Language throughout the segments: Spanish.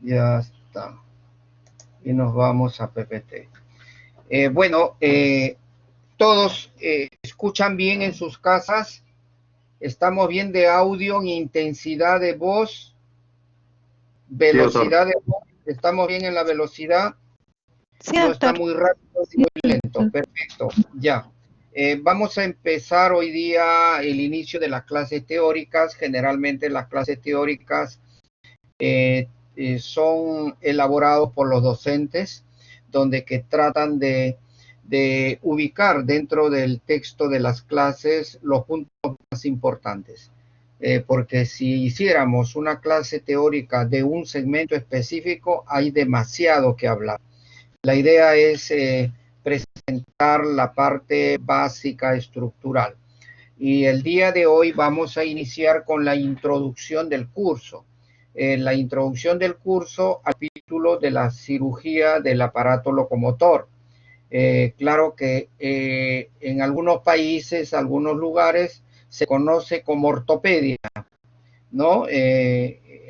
Ya está. Y nos vamos a PPT. Todos escuchan bien en sus casas. Estamos bien de audio, intensidad de voz, velocidad de voz. Estamos bien en la velocidad. Sí, No está doctor. muy rápido ni muy lento. Perfecto. Ya. Vamos a empezar hoy día el inicio de las clases teóricas. Generalmente las clases teóricas son elaborados por los docentes, donde que tratan de ubicar dentro del texto de las clases los puntos más importantes. Porque si hiciéramos una clase teórica de un segmento específico, hay demasiado que hablar. La idea es presentar la parte básica estructural. Y el día de hoy vamos a iniciar con la introducción del curso. La introducción del curso al capítulo de la cirugía del aparato locomotor. Claro que en algunos países, algunos lugares, se conoce como ortopedia, ¿no?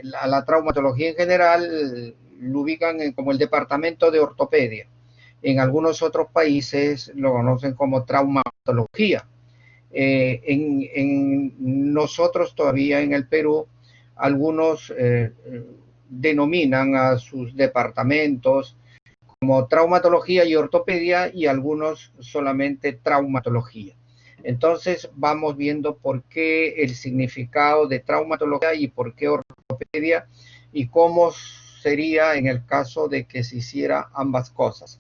La traumatología en general lo ubican como el departamento de ortopedia. En algunos otros países lo conocen como traumatología. En nosotros todavía en el Perú, algunos denominan a sus departamentos como traumatología y ortopedia y algunos solamente traumatología. Entonces vamos viendo por qué el significado de traumatología y por qué ortopedia y cómo sería en el caso de que se hiciera ambas cosas.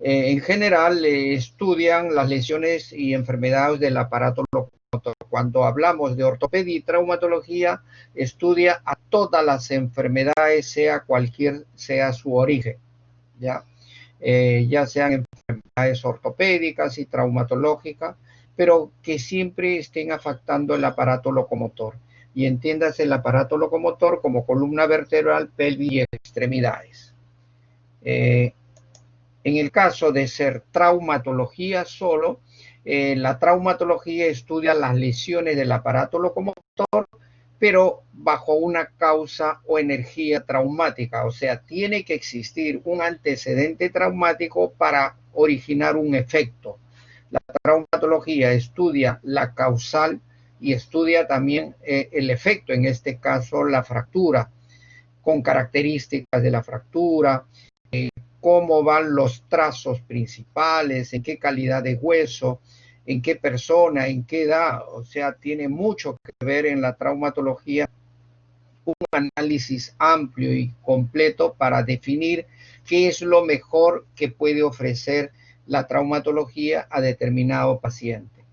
En general estudian las lesiones y enfermedades del aparato locomotor. Cuando hablamos de ortopedia y traumatología, estudia a todas las enfermedades, sea su origen, ¿ya? Ya sean enfermedades ortopédicas y traumatológicas, pero que siempre estén afectando el aparato locomotor. Y entiéndase el aparato locomotor como columna vertebral, pelvis y extremidades. En el caso de ser traumatología solo, la traumatología estudia las lesiones del aparato locomotor, pero bajo una causa o energía traumática. O sea, tiene que existir un antecedente traumático para originar un efecto. La traumatología estudia la causal y estudia también el efecto, en este caso la fractura, con características de la fractura, cómo van los trazos principales, en qué calidad de hueso, en qué persona, en qué edad. O sea, tiene mucho que ver en la traumatología un análisis amplio y completo para definir qué es lo mejor que puede ofrecer la traumatología a determinado paciente.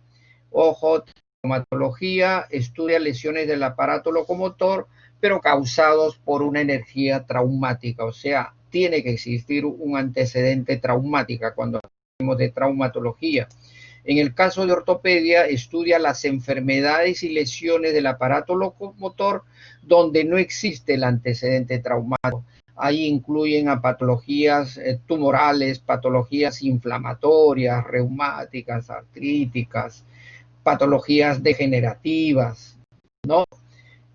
Ojo, traumatología estudia lesiones del aparato locomotor, pero causados por una energía traumática, o sea, tiene que existir un antecedente traumática cuando hablamos de traumatología. En el caso de ortopedia, estudia las enfermedades y lesiones del aparato locomotor donde no existe el antecedente traumático. Ahí incluyen a patologías tumorales, patologías inflamatorias, reumáticas, artríticas, patologías degenerativas, ¿no?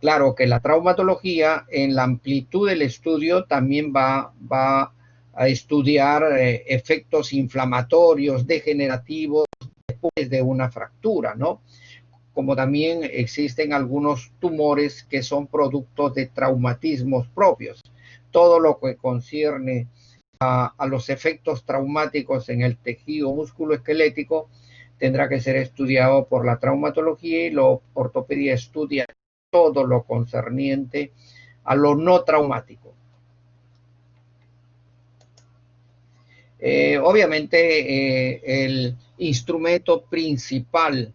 Claro que la traumatología en la amplitud del estudio también va a estudiar efectos inflamatorios, degenerativos después de una fractura, ¿no? Como también existen algunos tumores que son productos de traumatismos propios. Todo lo que concierne a los efectos traumáticos en el tejido musculoesquelético tendrá que ser estudiado por la traumatología y la ortopedia estudia todo lo concerniente a lo no traumático. Obviamente el instrumento principal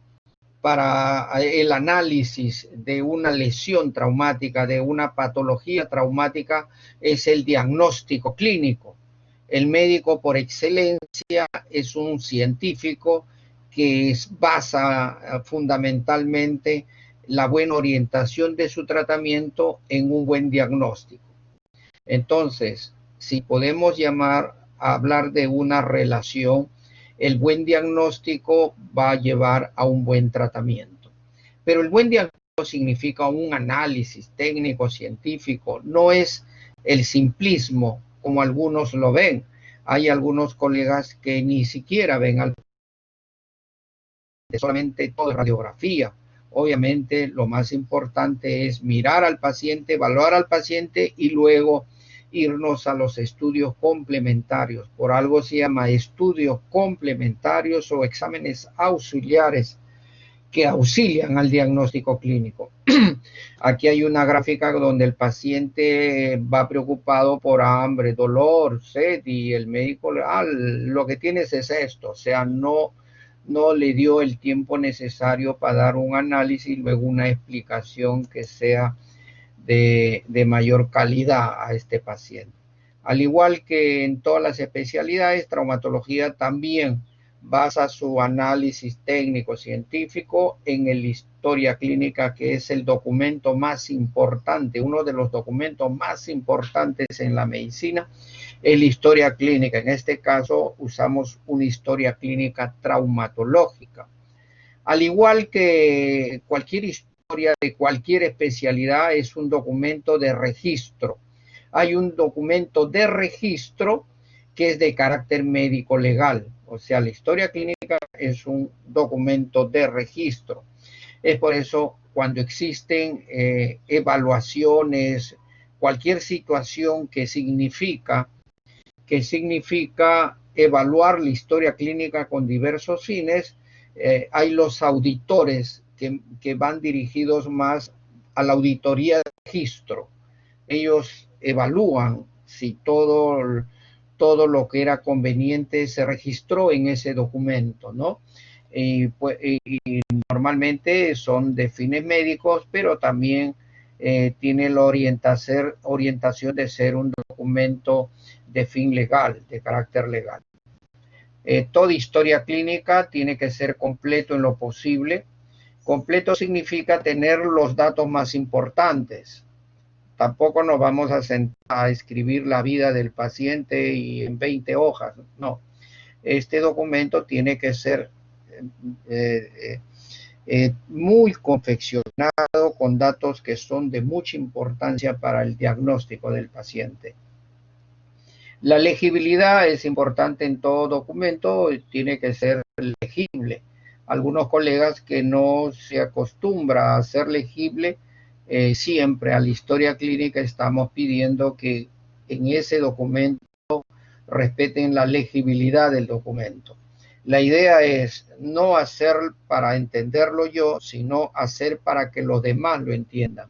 para el análisis de una lesión traumática, de una patología traumática, es el diagnóstico clínico. El médico por excelencia es un científico que basa fundamentalmente la buena orientación de su tratamiento en un buen diagnóstico. Entonces, si podemos hablar de una relación, el buen diagnóstico va a llevar a un buen tratamiento. Pero el buen diagnóstico significa un análisis técnico, científico, no es el simplismo, como algunos lo ven. Hay algunos colegas que ni siquiera ven al solamente todo es radiografía. Obviamente lo más importante es mirar al paciente, evaluar al paciente y luego irnos a los estudios complementarios. Por algo se llama estudios complementarios o exámenes auxiliares que auxilian al diagnóstico clínico. Aquí hay una gráfica donde el paciente va preocupado por hambre, dolor, sed y el médico, lo que tienes es esto, o sea, no le dio el tiempo necesario para dar un análisis y luego una explicación que sea de mayor calidad a este paciente. Al igual que en todas las especialidades, traumatología también basa su análisis técnico científico en la historia clínica, que es el documento más importante, uno de los documentos más importantes en la medicina, es la historia clínica. En este caso usamos una historia clínica traumatológica. Al igual que cualquier historia de cualquier especialidad, es un documento de registro. Hay un documento de registro que es de carácter médico legal. O sea, la historia clínica es un documento de registro. Es por eso cuando existen evaluaciones, cualquier situación que significa evaluar la historia clínica con diversos fines, hay los auditores que van dirigidos más a la auditoría de registro. Ellos evalúan si todo lo que era conveniente se registró en ese documento, ¿no? Y normalmente son de fines médicos, pero también tiene la orientación de ser un documento de fin legal, de carácter legal. Toda historia clínica tiene que ser completo en lo posible. Completo significa tener los datos más importantes. Tampoco nos vamos a sentar a escribir la vida del paciente y en 20 hojas. No, este documento tiene que ser muy confeccionado con datos que son de mucha importancia para el diagnóstico del paciente. La legibilidad es importante en todo documento, tiene que ser legible. Algunos colegas que no se acostumbra a ser legible, siempre a la historia clínica estamos pidiendo que en ese documento respeten la legibilidad del documento. La idea es no hacer para entenderlo yo, sino hacer para que los demás lo entiendan.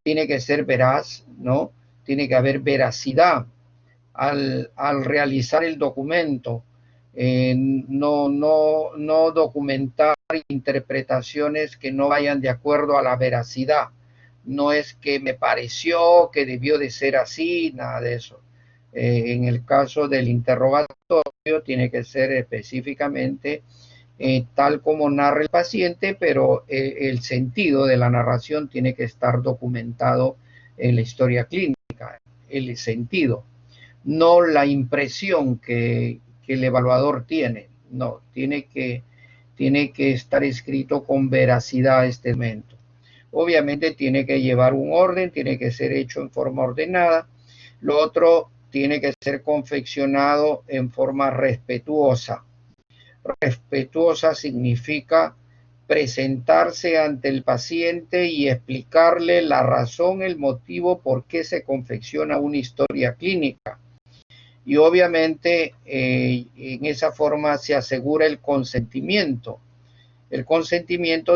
Tiene que ser veraz, ¿no? Tiene que haber veracidad al realizar el documento. No documentar interpretaciones que no vayan de acuerdo a la veracidad. No es que me pareció que debió de ser así, nada de eso. En el caso del interrogatorio tiene que ser específicamente tal como narra el paciente, pero el sentido de la narración tiene que estar documentado en la historia clínica, el sentido, no la impresión que el evaluador tiene, no, tiene que estar escrito con veracidad este momento. Obviamente tiene que llevar un orden, tiene que ser hecho en forma ordenada. Lo otro tiene que ser confeccionado en forma respetuosa. Respetuosa significa presentarse ante el paciente y explicarle la razón, el motivo por qué se confecciona una historia clínica. Y obviamente en esa forma se asegura el consentimiento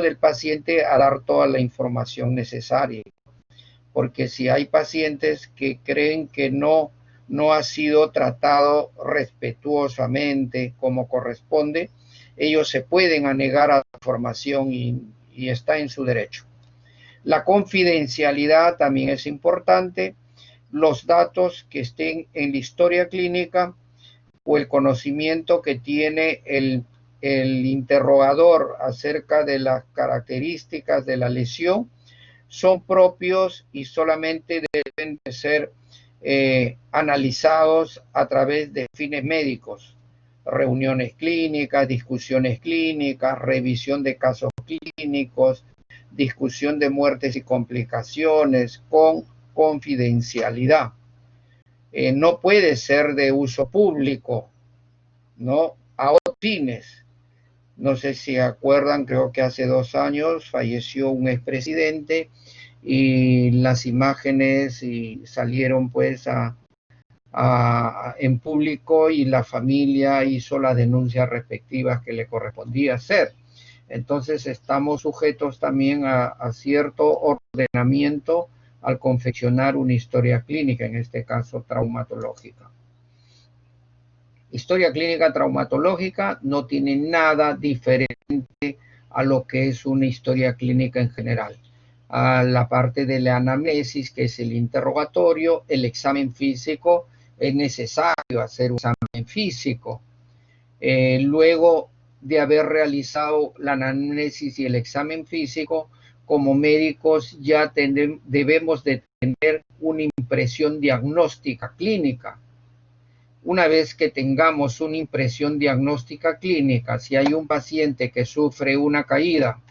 del paciente a dar toda la información necesaria. Porque si hay pacientes que creen que no ha sido tratado respetuosamente como corresponde, ellos se pueden anegar a la información y está en su derecho. La confidencialidad también es importante. Los datos que estén en la historia clínica o el conocimiento que tiene el interrogador acerca de las características de la lesión son propios y solamente deben de ser analizados a través de fines médicos, reuniones clínicas, discusiones clínicas, revisión de casos clínicos, discusión de muertes y complicaciones con confidencialidad. No puede ser de uso público, ¿no? A otros fines. No sé si acuerdan, creo que hace 2 años falleció un expresidente y las imágenes salieron pues en público y la familia hizo las denuncias respectivas que le correspondía hacer. Entonces estamos sujetos también a cierto ordenamiento al confeccionar una historia clínica, en este caso traumatológica. Historia clínica traumatológica no tiene nada diferente a lo que es una historia clínica en general. A la parte de la anamnesis, que es el interrogatorio, el examen físico, es necesario hacer un examen físico. Luego de haber realizado la anamnesis y el examen físico, como médicos ya debemos de tener una impresión diagnóstica clínica. Una vez que tengamos una impresión diagnóstica clínica, si hay un paciente que sufre una caída,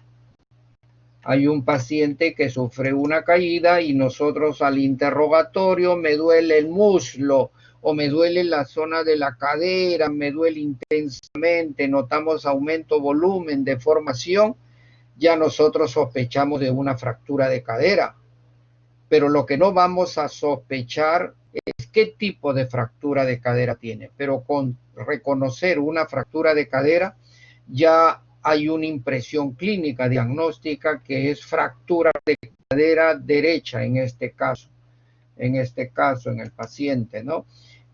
y nosotros al interrogatorio, me duele el muslo o me duele la zona de la cadera, me duele intensamente, notamos aumento volumen, deformación, ya nosotros sospechamos de una fractura de cadera. Pero lo que no vamos a sospechar es qué tipo de fractura de cadera tiene. Pero con reconocer una fractura de cadera ya hay una impresión clínica diagnóstica que es fractura de cadera derecha en este caso, en el paciente, ¿no?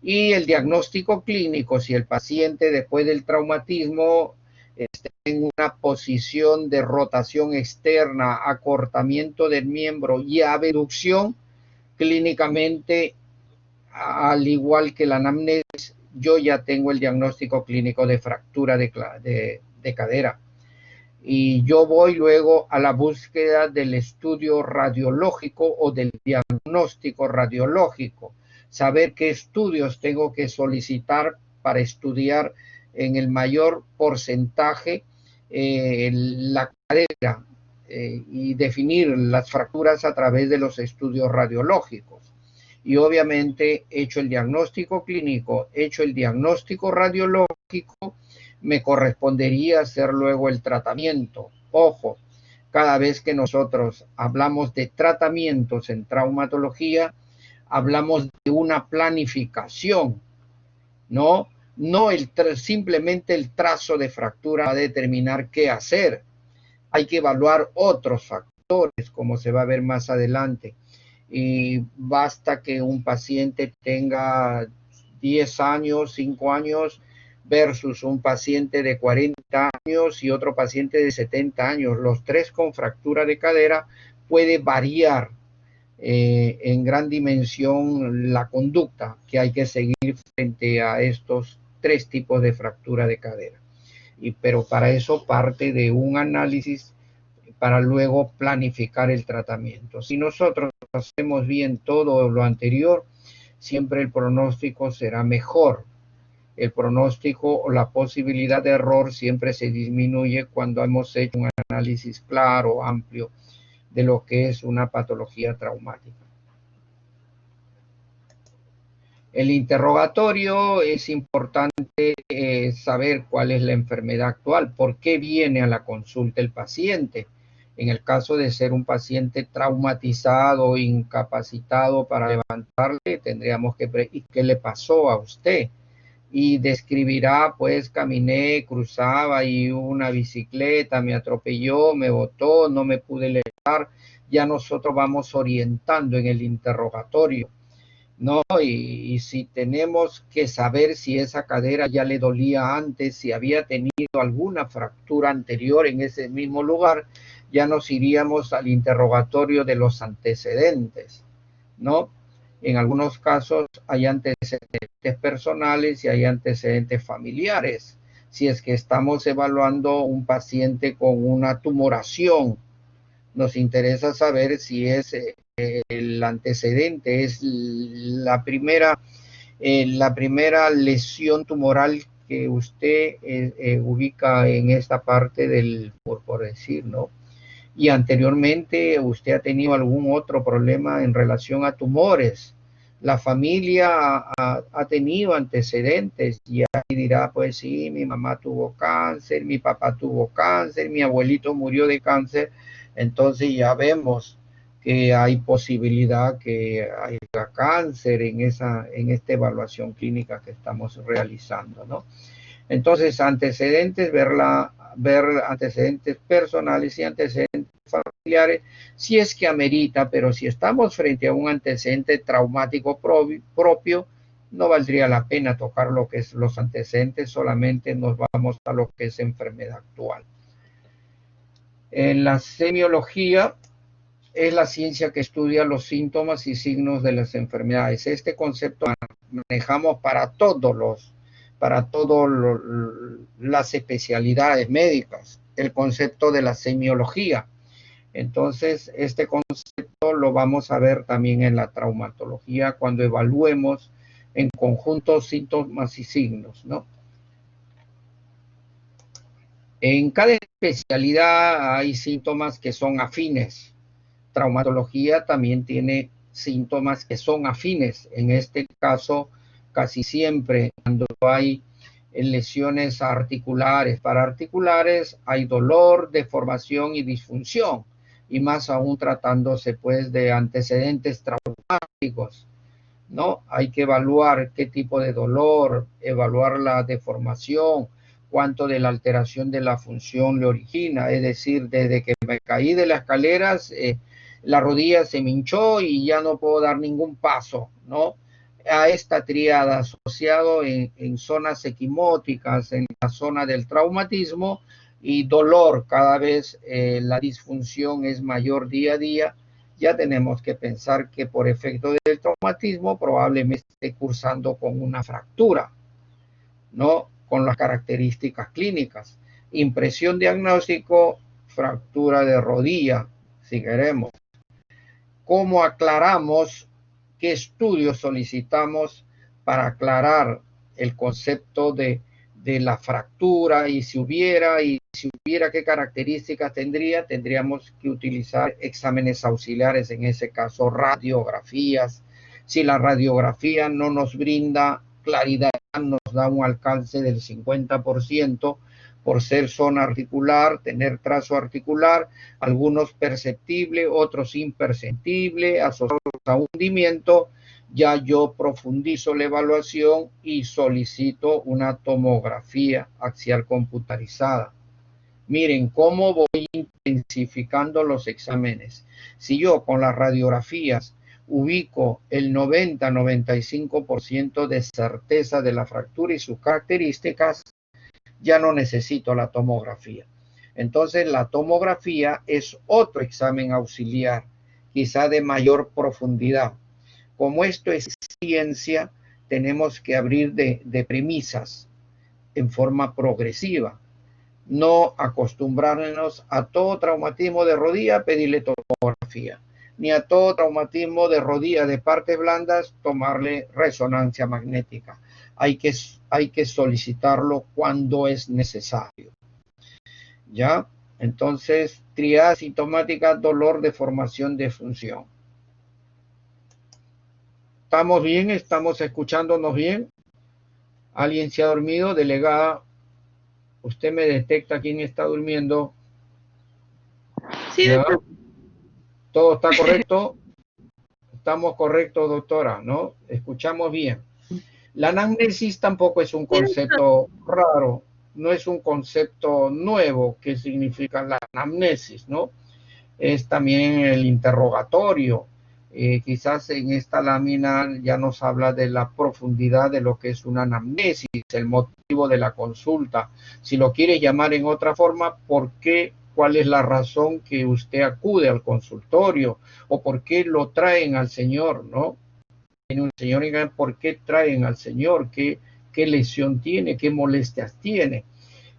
Y el diagnóstico clínico, si el paciente después del traumatismo está en una posición de rotación externa, acortamiento del miembro y abducción, clínicamente, al igual que la anamnesis, yo ya tengo el diagnóstico clínico de fractura de cadera. Y yo voy luego a la búsqueda del estudio radiológico o del diagnóstico radiológico, saber qué estudios tengo que solicitar para estudiar en el mayor porcentaje la cadera y definir las fracturas a través de los estudios radiológicos. Y obviamente, hecho el diagnóstico clínico, hecho el diagnóstico radiológico, me correspondería hacer luego el tratamiento. Ojo, cada vez que nosotros hablamos de tratamientos en traumatología, hablamos de una planificación, ¿no? No simplemente el trazo de fractura va a determinar qué hacer. Hay que evaluar otros factores, como se va a ver más adelante. Y basta que un paciente tenga 10 años, 5 años, versus un paciente de 40 años y otro paciente de 70 años. Los tres con fractura de cadera puede variar en gran dimensión la conducta que hay que seguir frente a estos 3 tipos de fractura de cadera. Pero para eso parte de un análisis para luego planificar el tratamiento. Si nosotros hacemos bien todo lo anterior, siempre el pronóstico será mejor. El pronóstico o la posibilidad de error siempre se disminuye cuando hemos hecho un análisis claro, amplio, de lo que es una patología traumática. El interrogatorio es importante saber cuál es la enfermedad actual, por qué viene a la consulta el paciente. En el caso de ser un paciente traumatizado, incapacitado para levantarle, tendríamos que ver qué le pasó a usted. Y describirá, pues caminé, cruzaba y una bicicleta me atropelló, me botó, no me pude levantar. Ya nosotros vamos orientando en el interrogatorio, ¿no? Y si tenemos que saber si esa cadera ya le dolía antes, si había tenido alguna fractura anterior en ese mismo lugar, ya nos iríamos al interrogatorio de los antecedentes, ¿no? En algunos casos hay antecedentes personales y hay antecedentes familiares. Si es que estamos evaluando un paciente con una tumoración, nos interesa saber si es el antecedente, es la primera lesión tumoral que usted ubica en esta parte del, por decir, ¿no? y anteriormente usted ha tenido algún otro problema en relación a tumores. La familia ha tenido antecedentes y ahí dirá, pues sí, mi mamá tuvo cáncer, mi papá tuvo cáncer, mi abuelito murió de cáncer. Entonces ya vemos que hay posibilidad que haya cáncer en esta evaluación clínica que estamos realizando, ¿no? Entonces, antecedentes, ver antecedentes personales y antecedentes familiares, si es que amerita, pero si estamos frente a un antecedente traumático propio, no valdría la pena tocar lo que es los antecedentes, solamente nos vamos a lo que es enfermedad actual. En la semiología es la ciencia que estudia los síntomas y signos de las enfermedades. Este concepto manejamos para todas las especialidades médicas, el concepto de la semiología. Entonces, este concepto lo vamos a ver también en la traumatología cuando evaluemos en conjunto síntomas y signos, ¿no? En cada especialidad hay síntomas que son afines. Traumatología también tiene síntomas que son afines. En este caso, casi siempre cuando hay lesiones articulares, paraarticulares, hay dolor, deformación y disfunción. Y más aún tratándose pues de antecedentes traumáticos, ¿no? Hay que evaluar qué tipo de dolor, evaluar la deformación, cuánto de la alteración de la función le origina. Es decir, desde que me caí de las escaleras, la rodilla se me hinchó y ya no puedo dar ningún paso, ¿no? A esta tríada asociado en zonas equimóticas, en la zona del traumatismo y dolor, cada vez la disfunción es mayor día a día. Ya tenemos que pensar que por efecto del traumatismo probablemente esté cursando con una fractura, ¿no? Con las características clínicas. Impresión diagnóstico, fractura de rodilla, si queremos. ¿Cómo aclaramos? ¿Qué estudios solicitamos para aclarar el concepto de la fractura? Y si hubiera, qué características tendría, tendríamos que utilizar exámenes auxiliares, en ese caso radiografías. Si la radiografía no nos brinda claridad, nos da un alcance del 50%, por ser zona articular, tener trazo articular, algunos perceptible, otros imperceptible, asociados a hundimiento. Ya yo profundizo la evaluación y solicito una tomografía axial computarizada. Miren cómo voy intensificando los exámenes. Si yo con las radiografías ubico el 90-95% de certeza de la fractura y sus características, ya no necesito la tomografía. Entonces la tomografía es otro examen auxiliar, quizá de mayor profundidad. Como esto es ciencia, tenemos que abrir de premisas en forma progresiva. No acostumbrarnos a todo traumatismo de rodilla pedirle tomografía, ni a todo traumatismo de rodilla de partes blandas tomarle resonancia magnética. Hay que solicitarlo cuando es necesario. ¿Ya? Entonces, triada sintomática, dolor, deformación de función. ¿Estamos bien? ¿Estamos escuchándonos bien? ¿Alguien se ha dormido? Delegada, usted me detecta quién está durmiendo. Sí, ¿Ya? doctor. ¿Todo está correcto? Estamos correctos, doctora, ¿no? Escuchamos bien. La anamnesis tampoco es un concepto raro, no es un concepto nuevo que significa la anamnesis, ¿no? Es también el interrogatorio. Quizás en esta lámina ya nos habla de la profundidad de lo que es una anamnesis, el motivo de la consulta. Si lo quiere llamar en otra forma, ¿por qué? ¿Cuál es la razón que usted acude al consultorio? ¿O por qué lo traen al señor, no? Tiene un señor, ¿por qué traen al señor? ¿Qué lesión tiene? ¿Qué molestias tiene?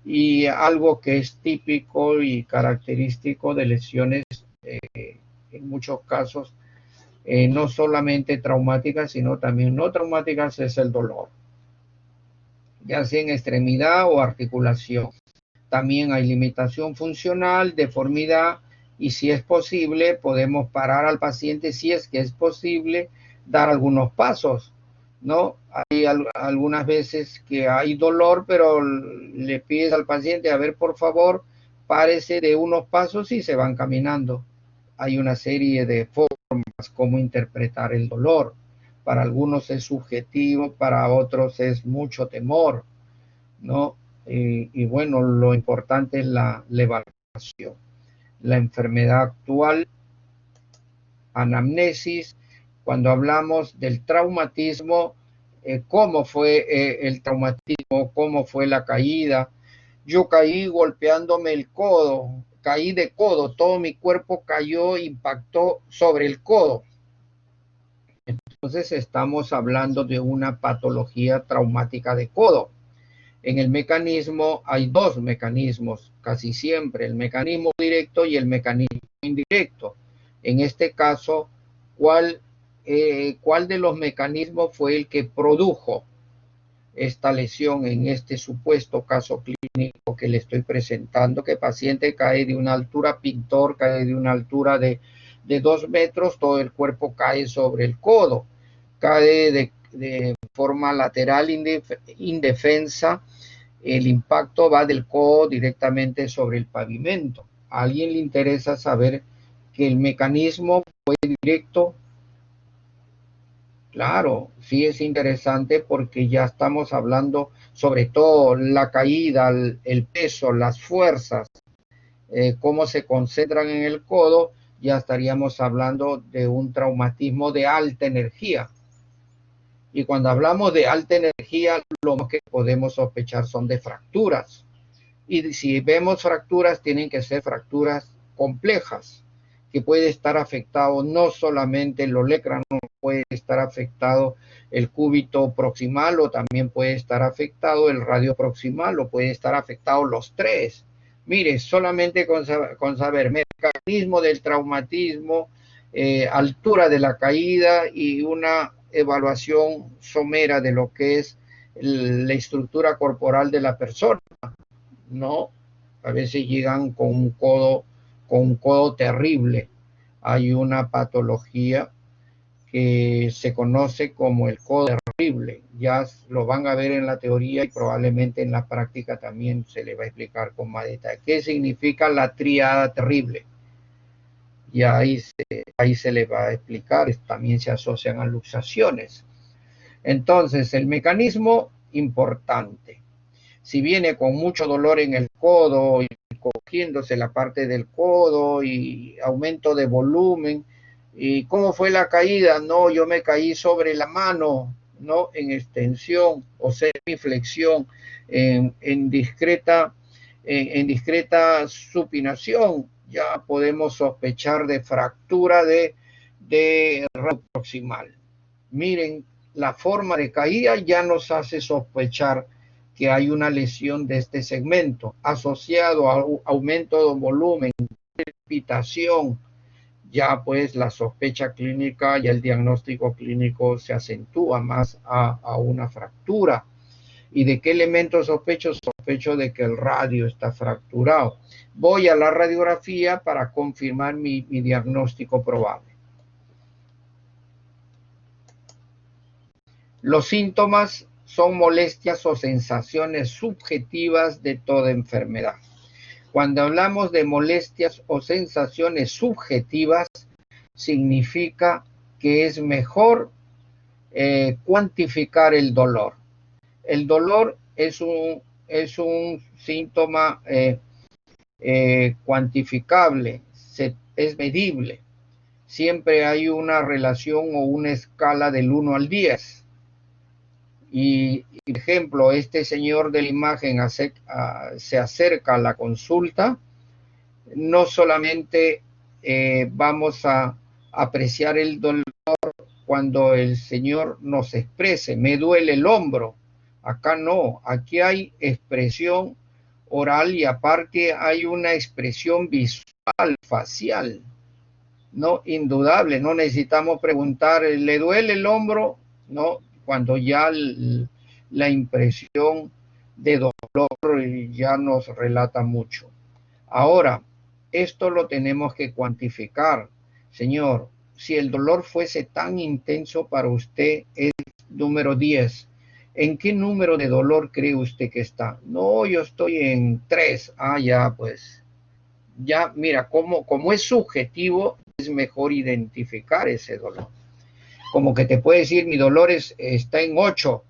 Y algo que es típico y característico de lesiones, en muchos casos, no solamente traumáticas, sino también no traumáticas, es el dolor, ya sea en extremidad o articulación. También hay limitación funcional, deformidad y si es posible, podemos parar al paciente, si es que es posible, dar algunos pasos, ¿no? Hay algunas veces que hay dolor, pero le pides al paciente, a ver, por favor, párese de unos pasos y se van caminando. Hay una serie de formas como interpretar el dolor. Para algunos es subjetivo, para otros es mucho temor, ¿no? Y bueno, lo importante es la evaluación. La enfermedad actual, anamnesis, cuando hablamos del traumatismo, cómo fue el traumatismo, cómo fue la caída. Yo caí golpeándome el codo, caí de codo, todo mi cuerpo cayó, impactó sobre el codo. Entonces estamos hablando de una patología traumática de codo. En el mecanismo hay dos mecanismos, casi siempre, el mecanismo directo y el mecanismo indirecto. En este caso, ¿cuál de los mecanismos fue el que produjo esta lesión en este supuesto caso clínico que le estoy presentando? Que el paciente cae de una altura, pintor cae de una altura de 2 metros, todo el cuerpo cae sobre el codo, cae de forma lateral indefensa. El impacto va del codo directamente sobre el pavimento. ¿A alguien le interesa saber que el mecanismo fue directo? Claro, sí es interesante porque ya estamos hablando sobre todo la caída, el peso, las fuerzas, cómo se concentran en el codo, ya estaríamos hablando de un traumatismo de alta energía. Y cuando hablamos de alta energía, lo que podemos sospechar son de fracturas. Y si vemos fracturas, tienen que ser fracturas complejas, que puede estar afectado no solamente el olecrano, puede estar afectado el cúbito proximal o también puede estar afectado el radio proximal o puede estar afectado los tres. Mire, solamente con saber mecanismo del traumatismo, altura de la caída y una evaluación somera de lo que es la estructura corporal de la persona. No, a veces llegan con un codo terrible. Hay una patología que se conoce como el codo terrible. Ya lo van a ver en la teoría y probablemente en la práctica también se le va a explicar con más detalle. ¿Qué significa la tríada terrible? Y ahí se le va a explicar. También se asocian a luxaciones. Entonces, el mecanismo importante. Si viene con mucho dolor en el codo y cogiéndose la parte del codo y aumento de volumen, ¿y cómo fue la caída? No, yo me caí sobre la mano, no en extensión o semiflexión, en discreta supinación, ya podemos sospechar de fractura de radio proximal. Miren, la forma de caída ya nos hace sospechar que hay una lesión de este segmento asociado a aumento de volumen, palpitación. Ya pues la sospecha clínica y el diagnóstico clínico se acentúa más a una fractura. ¿Y de qué elemento sospecho? Sospecho de que el radio está fracturado. Voy a la radiografía para confirmar mi diagnóstico probable. Los síntomas son molestias o sensaciones subjetivas de toda enfermedad. Cuando hablamos de molestias o sensaciones subjetivas, significa que es mejor cuantificar el dolor. El dolor es un síntoma cuantificable, es medible. Siempre hay una relación o una escala del 1 al 10. Y, por ejemplo, este señor de la imagen se acerca a la consulta, no solamente vamos a apreciar el dolor cuando el señor nos exprese, me duele el hombro. Acá no, aquí hay expresión oral y aparte hay una expresión visual, facial, no indudable, no necesitamos preguntar, ¿le duele el hombro? No, cuando ya la impresión de dolor ya nos relata mucho. Ahora, esto lo tenemos que cuantificar. Señor, si el dolor fuese tan intenso para usted, es número 10. ¿En qué número de dolor cree usted que está? No, yo estoy en 3. Ah, ya, pues. Ya, mira, como es subjetivo, es mejor identificar ese dolor. Como que te puede decir, mi dolor está en 8.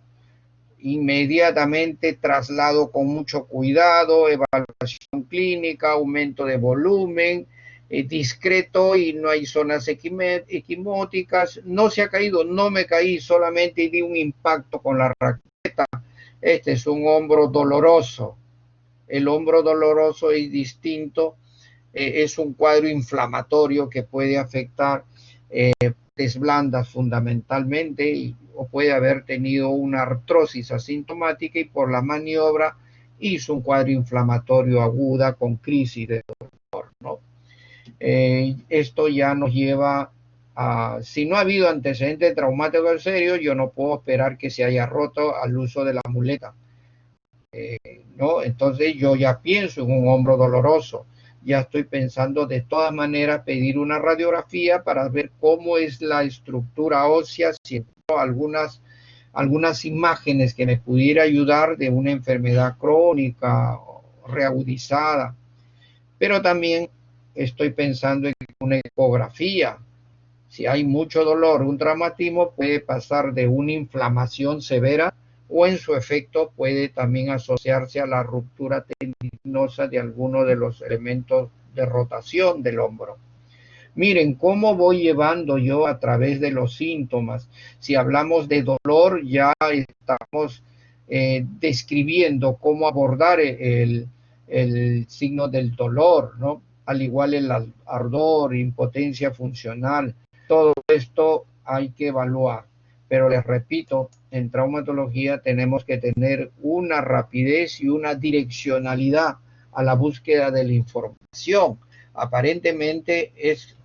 Inmediatamente traslado con mucho cuidado, evaluación clínica, aumento de volumen, discreto y no hay zonas equimóticas. No se ha caído, no me caí, solamente di un impacto con la raqueta. Este es un hombro doloroso. El hombro doloroso es distinto, es un cuadro inflamatorio que puede afectar partes blandas fundamentalmente, o puede haber tenido una artrosis asintomática y por la maniobra hizo un cuadro inflamatorio aguda con crisis de dolor, ¿no? Esto ya nos lleva a, si no ha habido antecedente traumático serio, yo no puedo esperar que se haya roto al uso de la muleta. ¿No? Entonces yo ya pienso en un hombro doloroso, ya estoy pensando de todas maneras pedir una radiografía para ver cómo es la estructura ósea, si algunas imágenes que me pudiera ayudar de una enfermedad crónica reagudizada, pero también estoy pensando en una ecografía. Si hay mucho dolor, un traumatismo puede pasar de una inflamación severa o en su efecto puede también asociarse a la ruptura tendinosa de alguno de los elementos de rotación del hombro. Miren cómo voy llevando yo a través de los síntomas. Si hablamos de dolor, ya estamos describiendo cómo abordar el signo del dolor, ¿no? Al igual el ardor, impotencia funcional. Todo esto hay que evaluar. Pero les repito, en traumatología tenemos que tener una rapidez y una direccionalidad a la búsqueda de la información. Aparentemente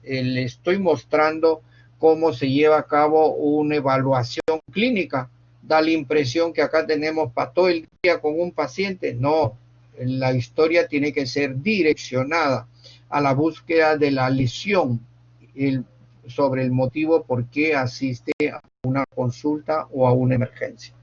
le estoy mostrando cómo se lleva a cabo una evaluación clínica. Da la impresión que acá tenemos para todo el día con un paciente. No, la historia tiene que ser direccionada a la búsqueda de la lesión sobre el motivo por qué asiste a una consulta o a una emergencia.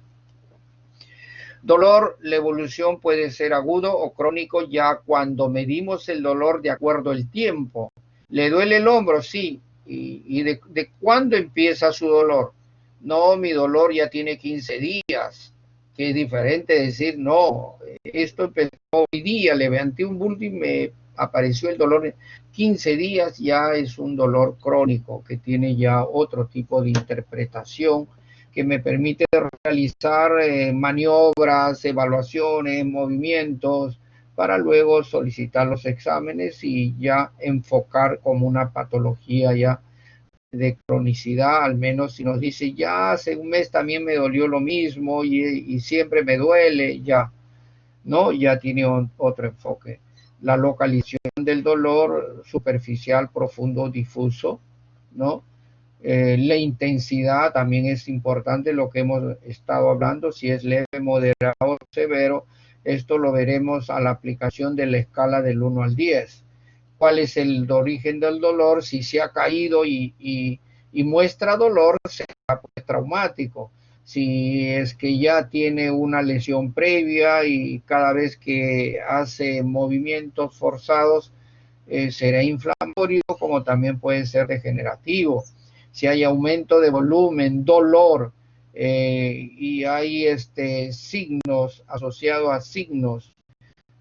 Dolor, la evolución puede ser agudo o crónico ya cuando medimos el dolor de acuerdo al tiempo. ¿Le duele el hombro? Sí. ¿Y de cuándo empieza su dolor? No, mi dolor ya tiene 15 días. Que es diferente decir, no, esto empezó hoy día, levanté un bulto y me apareció el dolor. 15 días ya es un dolor crónico que tiene ya otro tipo de interpretación que me permite realizar maniobras, evaluaciones, movimientos, para luego solicitar los exámenes y ya enfocar como una patología ya de cronicidad, al menos si nos dice ya hace un mes también me dolió lo mismo y siempre me duele, ya, ¿no? Ya tiene otro enfoque. La localización del dolor superficial, profundo, difuso, ¿no? La intensidad también es importante, lo que hemos estado hablando, si es leve, moderado o severo. Esto lo veremos a la aplicación de la escala del 1 al 10. ¿Cuál es el origen del dolor? Si se ha caído y muestra dolor, será pues traumático. Si es que ya tiene una lesión previa y cada vez que hace movimientos forzados, será inflamatorio, como también puede ser degenerativo. Si hay aumento de volumen, dolor, y hay signos asociados a signos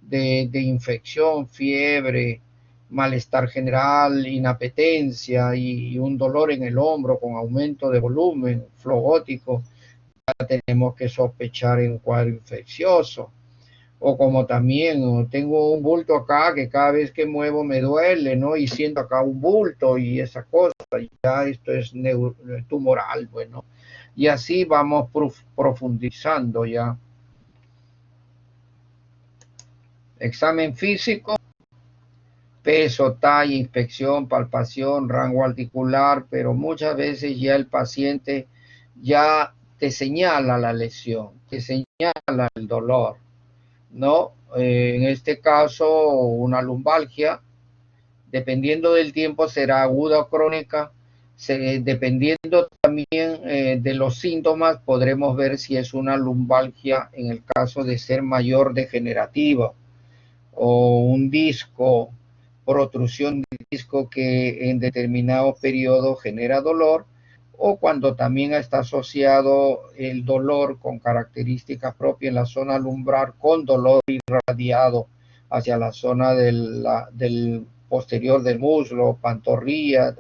de infección, fiebre, malestar general, inapetencia y un dolor en el hombro con aumento de volumen flogótico, ya tenemos que sospechar en un cuadro infeccioso. O como también tengo un bulto acá que cada vez que muevo me duele, ¿no? Y siento acá un bulto y esa cosa, ya esto es tumoral, bueno. Y así vamos profundizando ya. Examen físico, peso, talla, inspección, palpación, rango articular, pero muchas veces ya el paciente ya te señala la lesión, te señala el dolor, ¿no? En este caso, una lumbalgia, Dependiendo del tiempo será aguda o crónica. Dependiendo también de los síntomas, podremos ver si es una lumbalgia en el caso de ser mayor degenerativa o un disco, protrusión de disco que en determinados periodos genera dolor, o cuando también está asociado el dolor con características propias en la zona lumbar, con dolor irradiado hacia la zona del posterior del muslo, pantorrilla,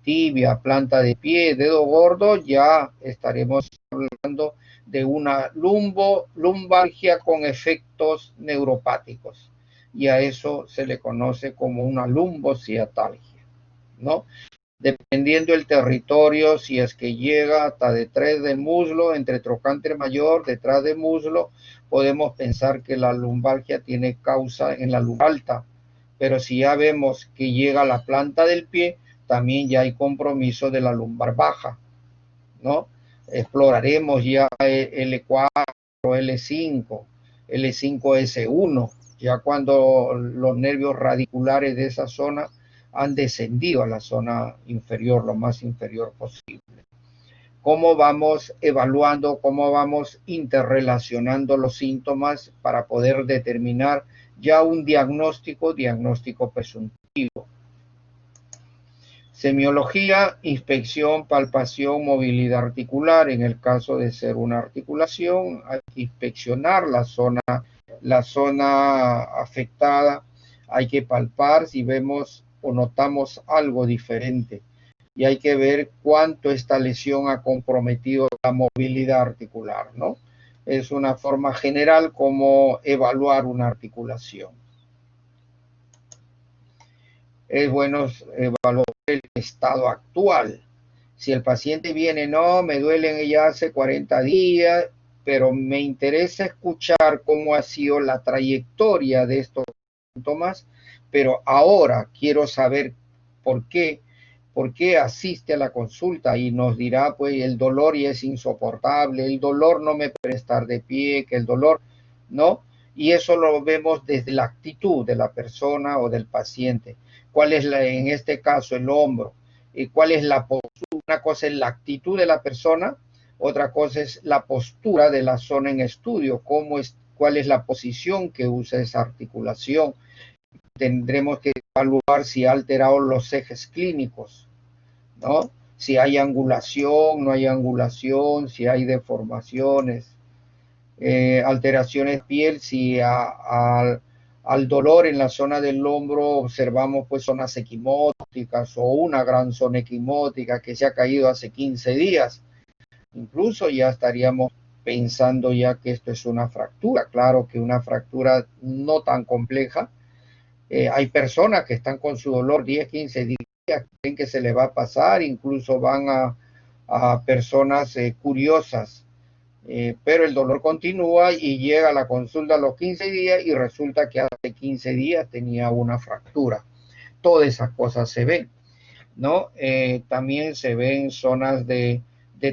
tibia, planta de pie, dedo gordo, ya estaremos hablando de una lumbalgia con efectos neuropáticos. Y a eso se le conoce como una lumbociatalgia, ¿no? Dependiendo del territorio, si es que llega hasta detrás del muslo, entre trocánter mayor, detrás del muslo, podemos pensar que la lumbalgia tiene causa en la lumbar alta, pero si ya vemos que llega a la planta del pie, también ya hay compromiso de la lumbar baja, ¿no? Exploraremos ya L4, L5, L5S1, ya cuando los nervios radiculares de esa zona han descendido a la zona inferior, lo más inferior posible. ¿Cómo vamos evaluando, cómo vamos interrelacionando los síntomas para poder determinar ya un diagnóstico presuntivo? Semiología, inspección, palpación, movilidad articular. En el caso de ser una articulación, hay que inspeccionar la zona afectada, hay que palpar si vemos o notamos algo diferente. Y hay que ver cuánto esta lesión ha comprometido la movilidad articular, ¿no? Es una forma general como evaluar una articulación. Es bueno evaluar el estado actual. Si el paciente viene, no, me duelen ya hace 40 días, pero me interesa escuchar cómo ha sido la trayectoria de estos síntomas, pero ahora quiero saber por qué asiste a la consulta, y nos dirá, pues el dolor ya es insoportable, el dolor no me puede estar de pie, que el dolor, ¿no? Y eso lo vemos desde la actitud de la persona o del paciente. ¿Cuál es en este caso el hombro? ¿Cuál es la postura? Una cosa es la actitud de la persona, otra cosa es la postura de la zona en estudio, cuál es la posición que usa esa articulación. Tendremos que evaluar si ha alterado los ejes clínicos, ¿no? Si hay angulación, no hay angulación, si hay deformaciones, alteraciones de piel, si al dolor en la zona del hombro observamos pues zonas equimóticas o una gran zona equimótica que se ha caído hace 15 días. Incluso ya estaríamos pensando ya que esto es una fractura. Claro que una fractura no tan compleja. Hay personas que están con su dolor 10, 15 días, creen que se les va a pasar, incluso van a personas curiosas, pero el dolor continúa y llega a la consulta a los 15 días y resulta que hace 15 días tenía una fractura. Todas esas cosas se ven, ¿no? También se ven zonas de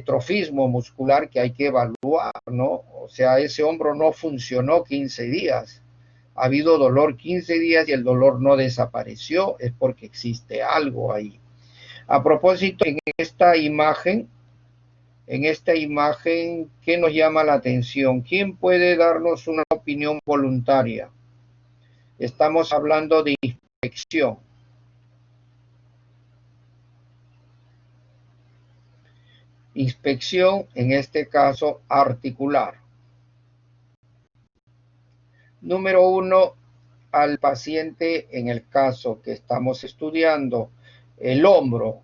trofismo muscular que hay que evaluar, ¿no? O sea, ese hombro no funcionó 15 días. Ha habido dolor 15 días y el dolor no desapareció, es porque existe algo ahí. A propósito, en esta imagen, ¿qué nos llama la atención? ¿Quién puede darnos una opinión voluntaria? Estamos hablando de inspección. Inspección, en este caso, articular. Número 1, al paciente, en el caso que estamos estudiando, el hombro,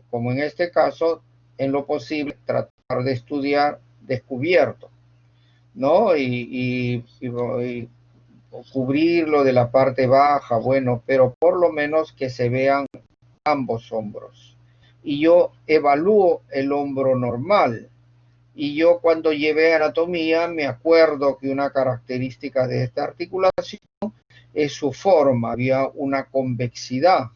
como en este caso, en lo posible, tratar de estudiar descubierto, ¿no? Y cubrirlo de la parte baja, bueno, pero por lo menos que se vean ambos hombros. Y yo evalúo el hombro normal. Y yo cuando llevé anatomía me acuerdo que una característica de esta articulación es su forma. Había una convexidad,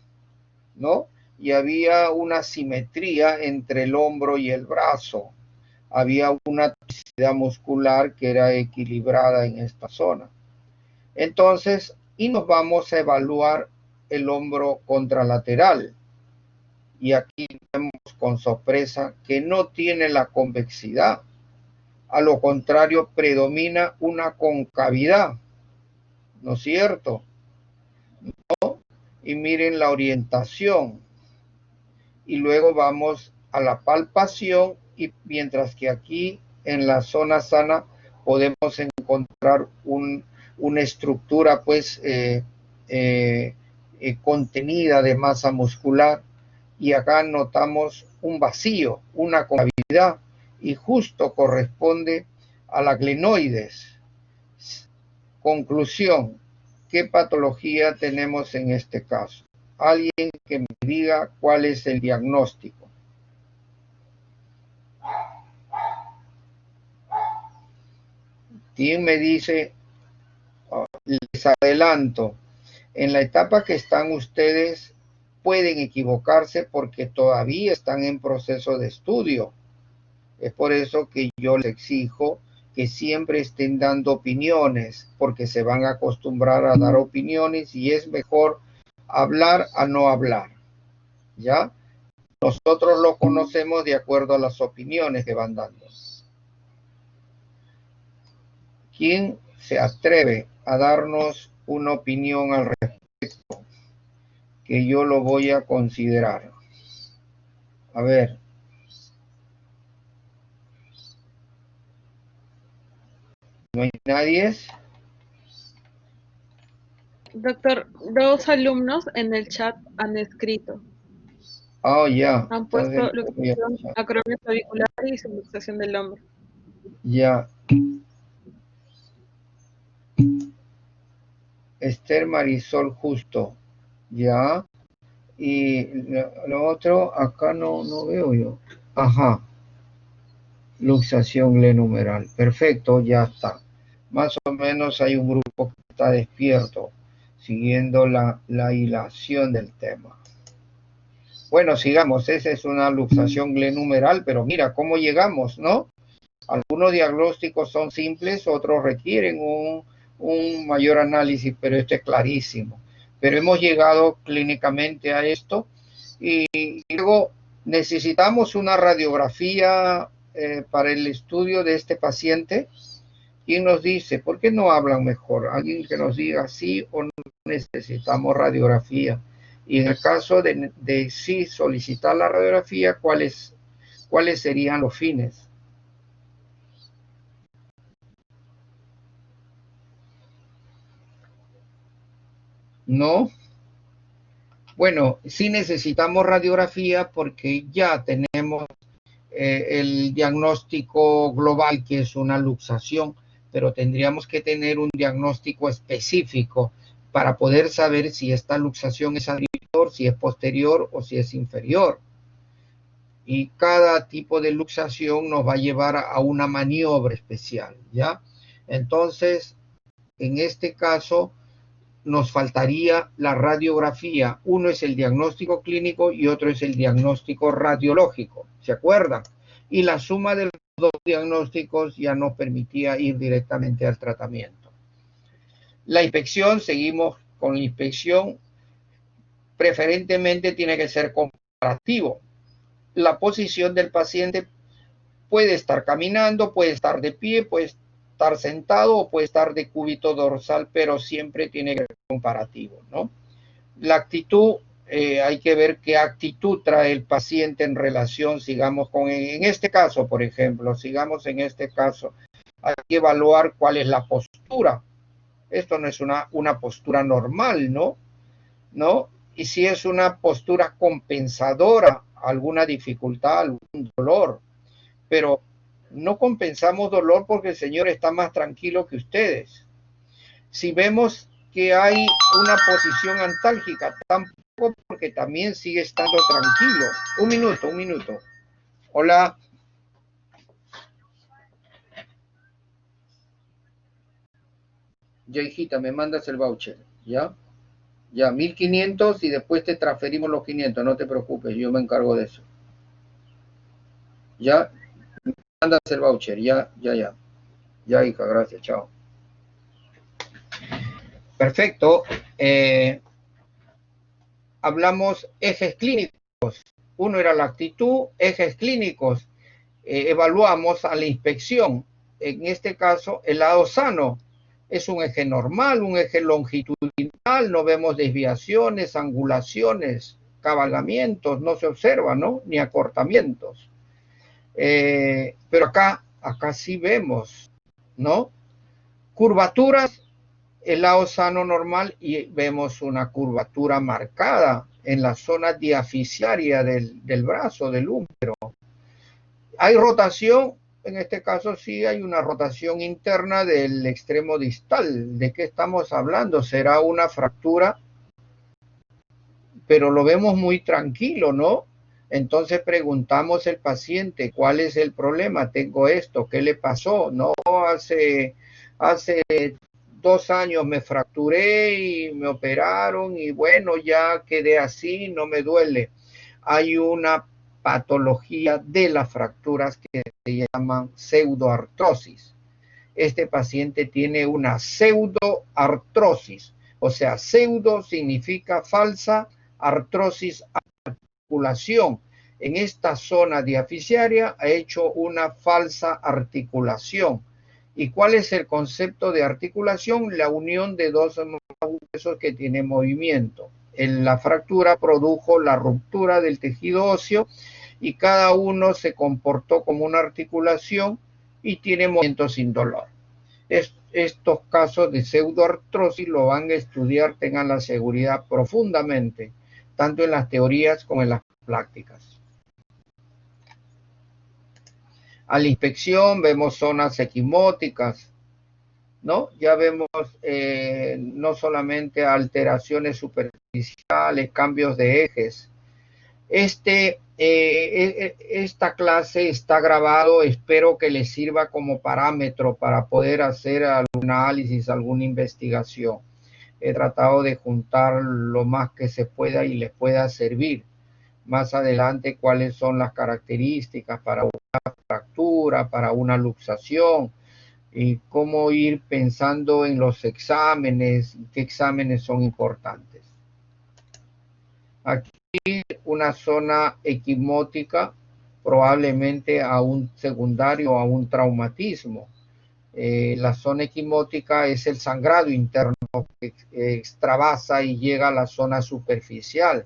¿no? Y había una simetría entre el hombro y el brazo. Había una toxicidad muscular que era equilibrada en esta zona. Entonces, y nos vamos a evaluar el hombro contralateral. Y aquí vemos con sorpresa que no tiene la convexidad. A lo contrario, predomina una concavidad, ¿no es cierto? ¿No? Y miren la orientación. Y luego vamos a la palpación, y mientras que aquí en la zona sana podemos encontrar una estructura pues contenida de masa muscular, y acá notamos un vacío, una concavidad, y justo corresponde a la glenoides. Conclusión, ¿qué patología tenemos en este caso? Alguien que me diga cuál es el diagnóstico. ¿Quién me dice? Les adelanto, en la etapa que están ustedes pueden equivocarse porque todavía están en proceso de estudio. Es por eso que yo les exijo que siempre estén dando opiniones, porque se van a acostumbrar a dar opiniones y es mejor hablar a no hablar, ¿ya? Nosotros lo conocemos de acuerdo a las opiniones que van dando. ¿Quién se atreve a darnos una opinión al respecto? Que yo lo voy a considerar. A ver. ¿No hay nadie? Doctor, dos alumnos en el chat han escrito. Oh, ya. Han puesto luxación acromion clavicular y subluxación del hombro. Ya. Esther Marisol Justo. Ya. Y lo otro, acá no veo yo. Ajá. Luxación glenumeral. Perfecto, ya está. Más o menos hay un grupo que está despierto, siguiendo la hilación del tema. Bueno, sigamos. Esa es una luxación glenumeral, pero mira cómo llegamos, ¿no? Algunos diagnósticos son simples, otros requieren un mayor análisis, pero este es clarísimo. Pero hemos llegado clínicamente a esto, y luego necesitamos una radiografía para el estudio de este paciente. ¿Quién nos dice? ¿Por qué no hablan mejor? Alguien que nos diga sí o no necesitamos radiografía. Y en el caso de sí solicitar la radiografía, ¿cuáles serían los fines? ¿No? Bueno, sí necesitamos radiografía porque ya tenemos el diagnóstico global, que es una luxación, pero tendríamos que tener un diagnóstico específico para poder saber si esta luxación es anterior, si es posterior o si es inferior. Y cada tipo de luxación nos va a llevar a una maniobra especial, ¿ya? Entonces, en este caso, nos faltaría la radiografía. Uno es el diagnóstico clínico y otro es el diagnóstico radiológico, ¿se acuerdan? Y la suma de los dos diagnósticos ya nos permitía ir directamente al tratamiento. La inspección, seguimos con la inspección, preferentemente tiene que ser comparativo. La posición del paciente puede estar caminando, puede estar de pie, puede estar sentado o puede estar de cúbito dorsal, pero siempre tiene que ser comparativo, ¿no? La actitud, hay que ver qué actitud trae el paciente en relación, sigamos con, en este caso, por ejemplo, sigamos en este caso, hay que evaluar cuál es la postura. Esto no es una postura normal, ¿no? ¿No? Y si es una postura compensadora, alguna dificultad, algún dolor, pero no compensamos dolor porque el Señor está más tranquilo que ustedes. Si vemos que hay una posición antálgica, tampoco, porque también sigue estando tranquilo. Un minuto. Hola. Ya, hijita, me mandas el voucher, ¿ya? Ya, 1500 y después te transferimos los 500, no te preocupes, yo me encargo de eso. Ya, me mandas el voucher, ya. Ya, hija, gracias, chao. Perfecto. hablamos ejes clínicos. Uno era la actitud, ejes clínicos. Evaluamos a la inspección. En este caso, el lado sano es un eje normal, un eje longitudinal, no vemos desviaciones, angulaciones, cabalgamientos, no se observa, ¿no? Ni acortamientos. Pero acá sí vemos, ¿no? Curvaturas, el lado sano normal, y vemos una curvatura marcada en la zona diaficiaria del brazo, del húmero. Hay rotación, en este caso sí hay una rotación interna del extremo distal. ¿De qué estamos hablando? Será una fractura, pero lo vemos muy tranquilo, ¿no? Entonces preguntamos al paciente, ¿cuál es el problema? Tengo esto, ¿qué le pasó? No, hace 2 años me fracturé y me operaron y bueno, ya quedé así, no me duele. Hay una patología de las fracturas que se llaman pseudoartrosis. Este paciente tiene una pseudoartrosis, o sea, pseudo significa falsa, artrosis, articulación. En esta zona diaficiaria ha hecho una falsa articulación. ¿Y cuál es el concepto de articulación? La unión de dos huesos que tienen movimiento. La fractura produjo la ruptura del tejido óseo y cada uno se comportó como una articulación y tiene movimiento sin dolor. Estos casos de pseudoartrosis lo van a estudiar, tengan la seguridad profundamente, tanto en las teorías como en las prácticas. A la inspección vemos zonas equimóticas, ¿no? Ya vemos no solamente alteraciones superficiales, cambios de ejes. Esta clase está grabado, espero que les sirva como parámetro para poder hacer algún análisis, alguna investigación. He tratado de juntar lo más que se pueda y les pueda servir. Más adelante, cuáles son las características para una fractura, para una luxación, y cómo ir pensando en los exámenes, qué exámenes son importantes. Aquí una zona equimótica, probablemente a un secundario o a un traumatismo. La zona equimótica es el sangrado interno que extravasa y llega a la zona superficial.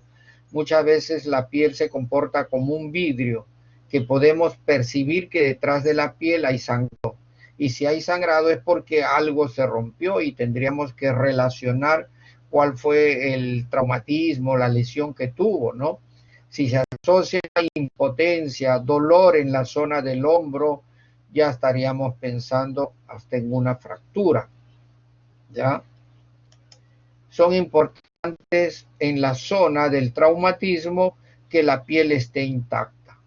Muchas veces la piel se comporta como un vidrio que podemos percibir que detrás de la piel hay sangrado. Y si hay sangrado es porque algo se rompió y tendríamos que relacionar cuál fue el traumatismo, la lesión que tuvo, ¿no? Si se asocia a impotencia, dolor en la zona del hombro, ya estaríamos pensando hasta en una fractura, ¿ya? Son importantes en la zona del traumatismo que la piel esté intacta.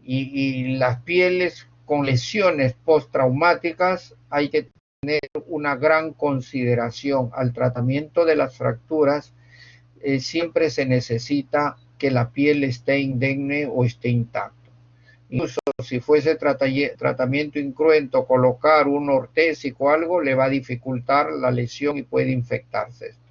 Y las pieles con lesiones postraumáticas hay que tener una gran consideración. Al tratamiento de las fracturas siempre se necesita que la piel esté indemne o esté intacta. Incluso si fuese tratamiento incruento, colocar un ortésico o algo le va a dificultar la lesión y puede infectarse esto.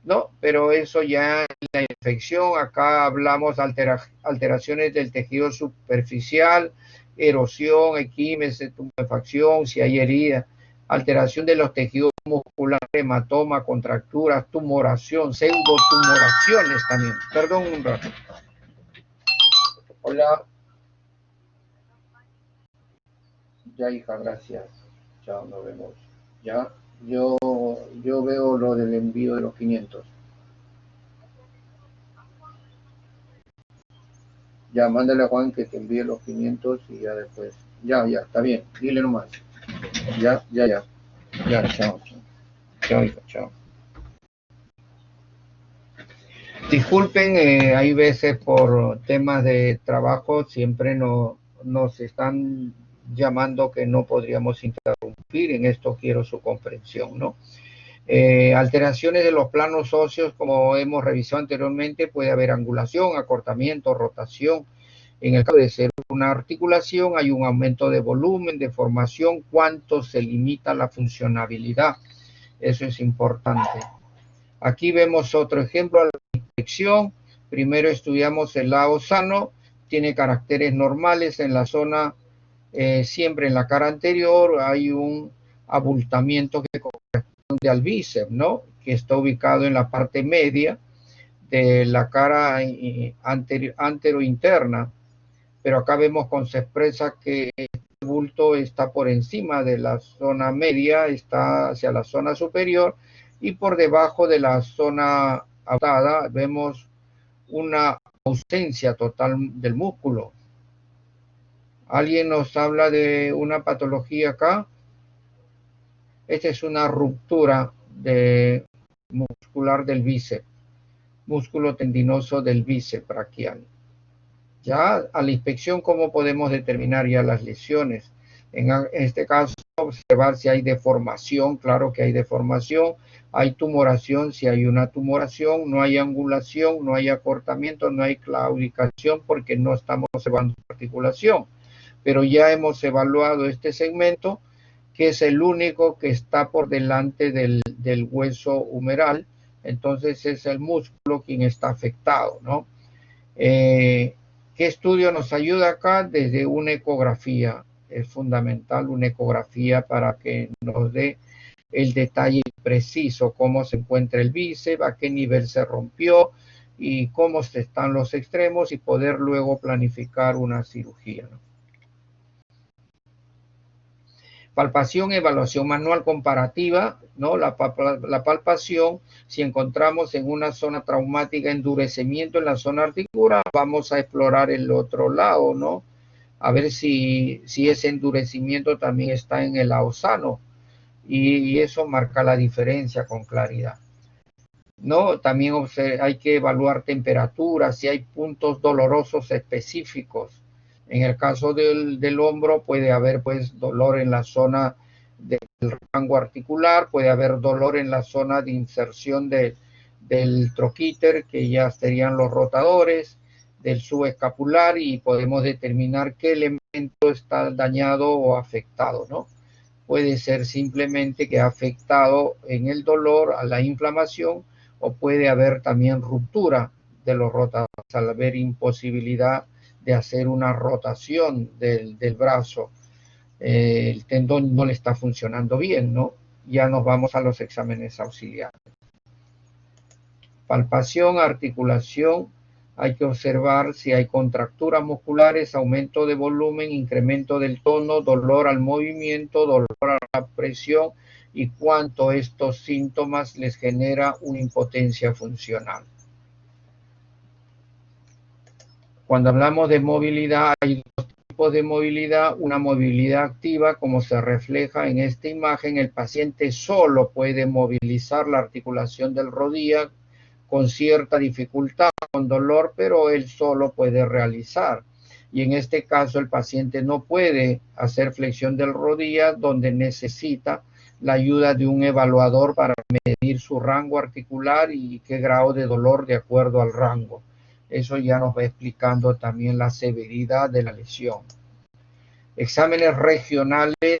No, pero eso ya es la infección. Acá hablamos de alteraciones del tejido superficial, erosión, equímesis, tumefacción, si hay herida, alteración de los tejidos musculares, hematoma, contracturas, tumoración, pseudotumoraciones también. Perdón un rato. Hola. Ya, hija, gracias. Chao, nos vemos. Ya, yo veo lo del envío de los 500. Ya, mándale a Juan que te envíe los 500 y ya después. Ya, está bien. Dile nomás. Ya. Ya, chao. Chao, hija, chao. Disculpen, hay veces por temas de trabajo siempre nos están llamando que no podríamos interrumpir. En esto quiero su comprensión, ¿no? Alteraciones de los planos óseos, como hemos revisado anteriormente, puede haber angulación, acortamiento, rotación. En el caso de ser una articulación, hay un aumento de volumen, deformación, cuánto se limita la funcionabilidad. Eso es importante. Aquí vemos otro ejemplo, inspección. Primero estudiamos el lado sano, tiene caracteres normales en la zona, siempre en la cara anterior hay un abultamiento que corresponde al bíceps, ¿no? Que está ubicado en la parte media de la cara antero-interna, pero acá vemos con se expresa que el bulto está por encima de la zona media, está hacia la zona superior, y por debajo de la zona abultada vemos una ausencia total del músculo. ¿Alguien nos habla de una patología acá? Esta es una ruptura muscular del bíceps, músculo tendinoso del bíceps braquial. Ya a la inspección, ¿cómo podemos determinar ya las lesiones? En este caso, observar si hay deformación, claro que hay deformación, hay tumoración, si hay una tumoración, no hay angulación, no hay acortamiento, no hay claudicación porque no estamos observando articulación. Pero ya hemos evaluado este segmento, que es el único que está por delante del hueso humeral, entonces es el músculo quien está afectado, ¿no? ¿Qué estudio nos ayuda acá? Desde una ecografía. Es fundamental una ecografía para que nos dé el detalle preciso, cómo se encuentra el bíceps, a qué nivel se rompió y cómo están los extremos y poder luego planificar una cirugía, ¿no? Palpación, evaluación manual comparativa, ¿no? La palpación, si encontramos en una zona traumática endurecimiento en la zona articular, vamos a explorar el otro lado, ¿no? A ver si ese endurecimiento también está en el lado sano, y eso marca la diferencia con claridad, ¿no? También hay que evaluar temperatura, si hay puntos dolorosos específicos. En el caso del hombro puede haber pues dolor en la zona del rango articular, puede haber dolor en la zona de inserción del troquíter, que ya serían los rotadores, del subescapular, y podemos determinar qué elemento está dañado o afectado, ¿no? Puede ser simplemente que ha afectado en el dolor a la inflamación, o puede haber también ruptura de los rotadores al haber imposibilidad de hacer una rotación del brazo. El tendón no le está funcionando bien, ¿no? Ya nos vamos a los exámenes auxiliares. Palpación, articulación. Hay que observar si hay contracturas musculares, aumento de volumen, incremento del tono, dolor al movimiento, dolor a la presión, y cuánto estos síntomas les genera una impotencia funcional. Cuando hablamos de movilidad, hay dos tipos de movilidad. Una movilidad activa, como se refleja en esta imagen, el paciente solo puede movilizar la articulación del rodilla con cierta dificultad, con dolor, pero él solo puede realizar. Y en este caso el paciente no puede hacer flexión del rodilla, donde necesita la ayuda de un evaluador para medir su rango articular y qué grado de dolor de acuerdo al rango. Eso ya nos va explicando también la severidad de la lesión. Exámenes regionales,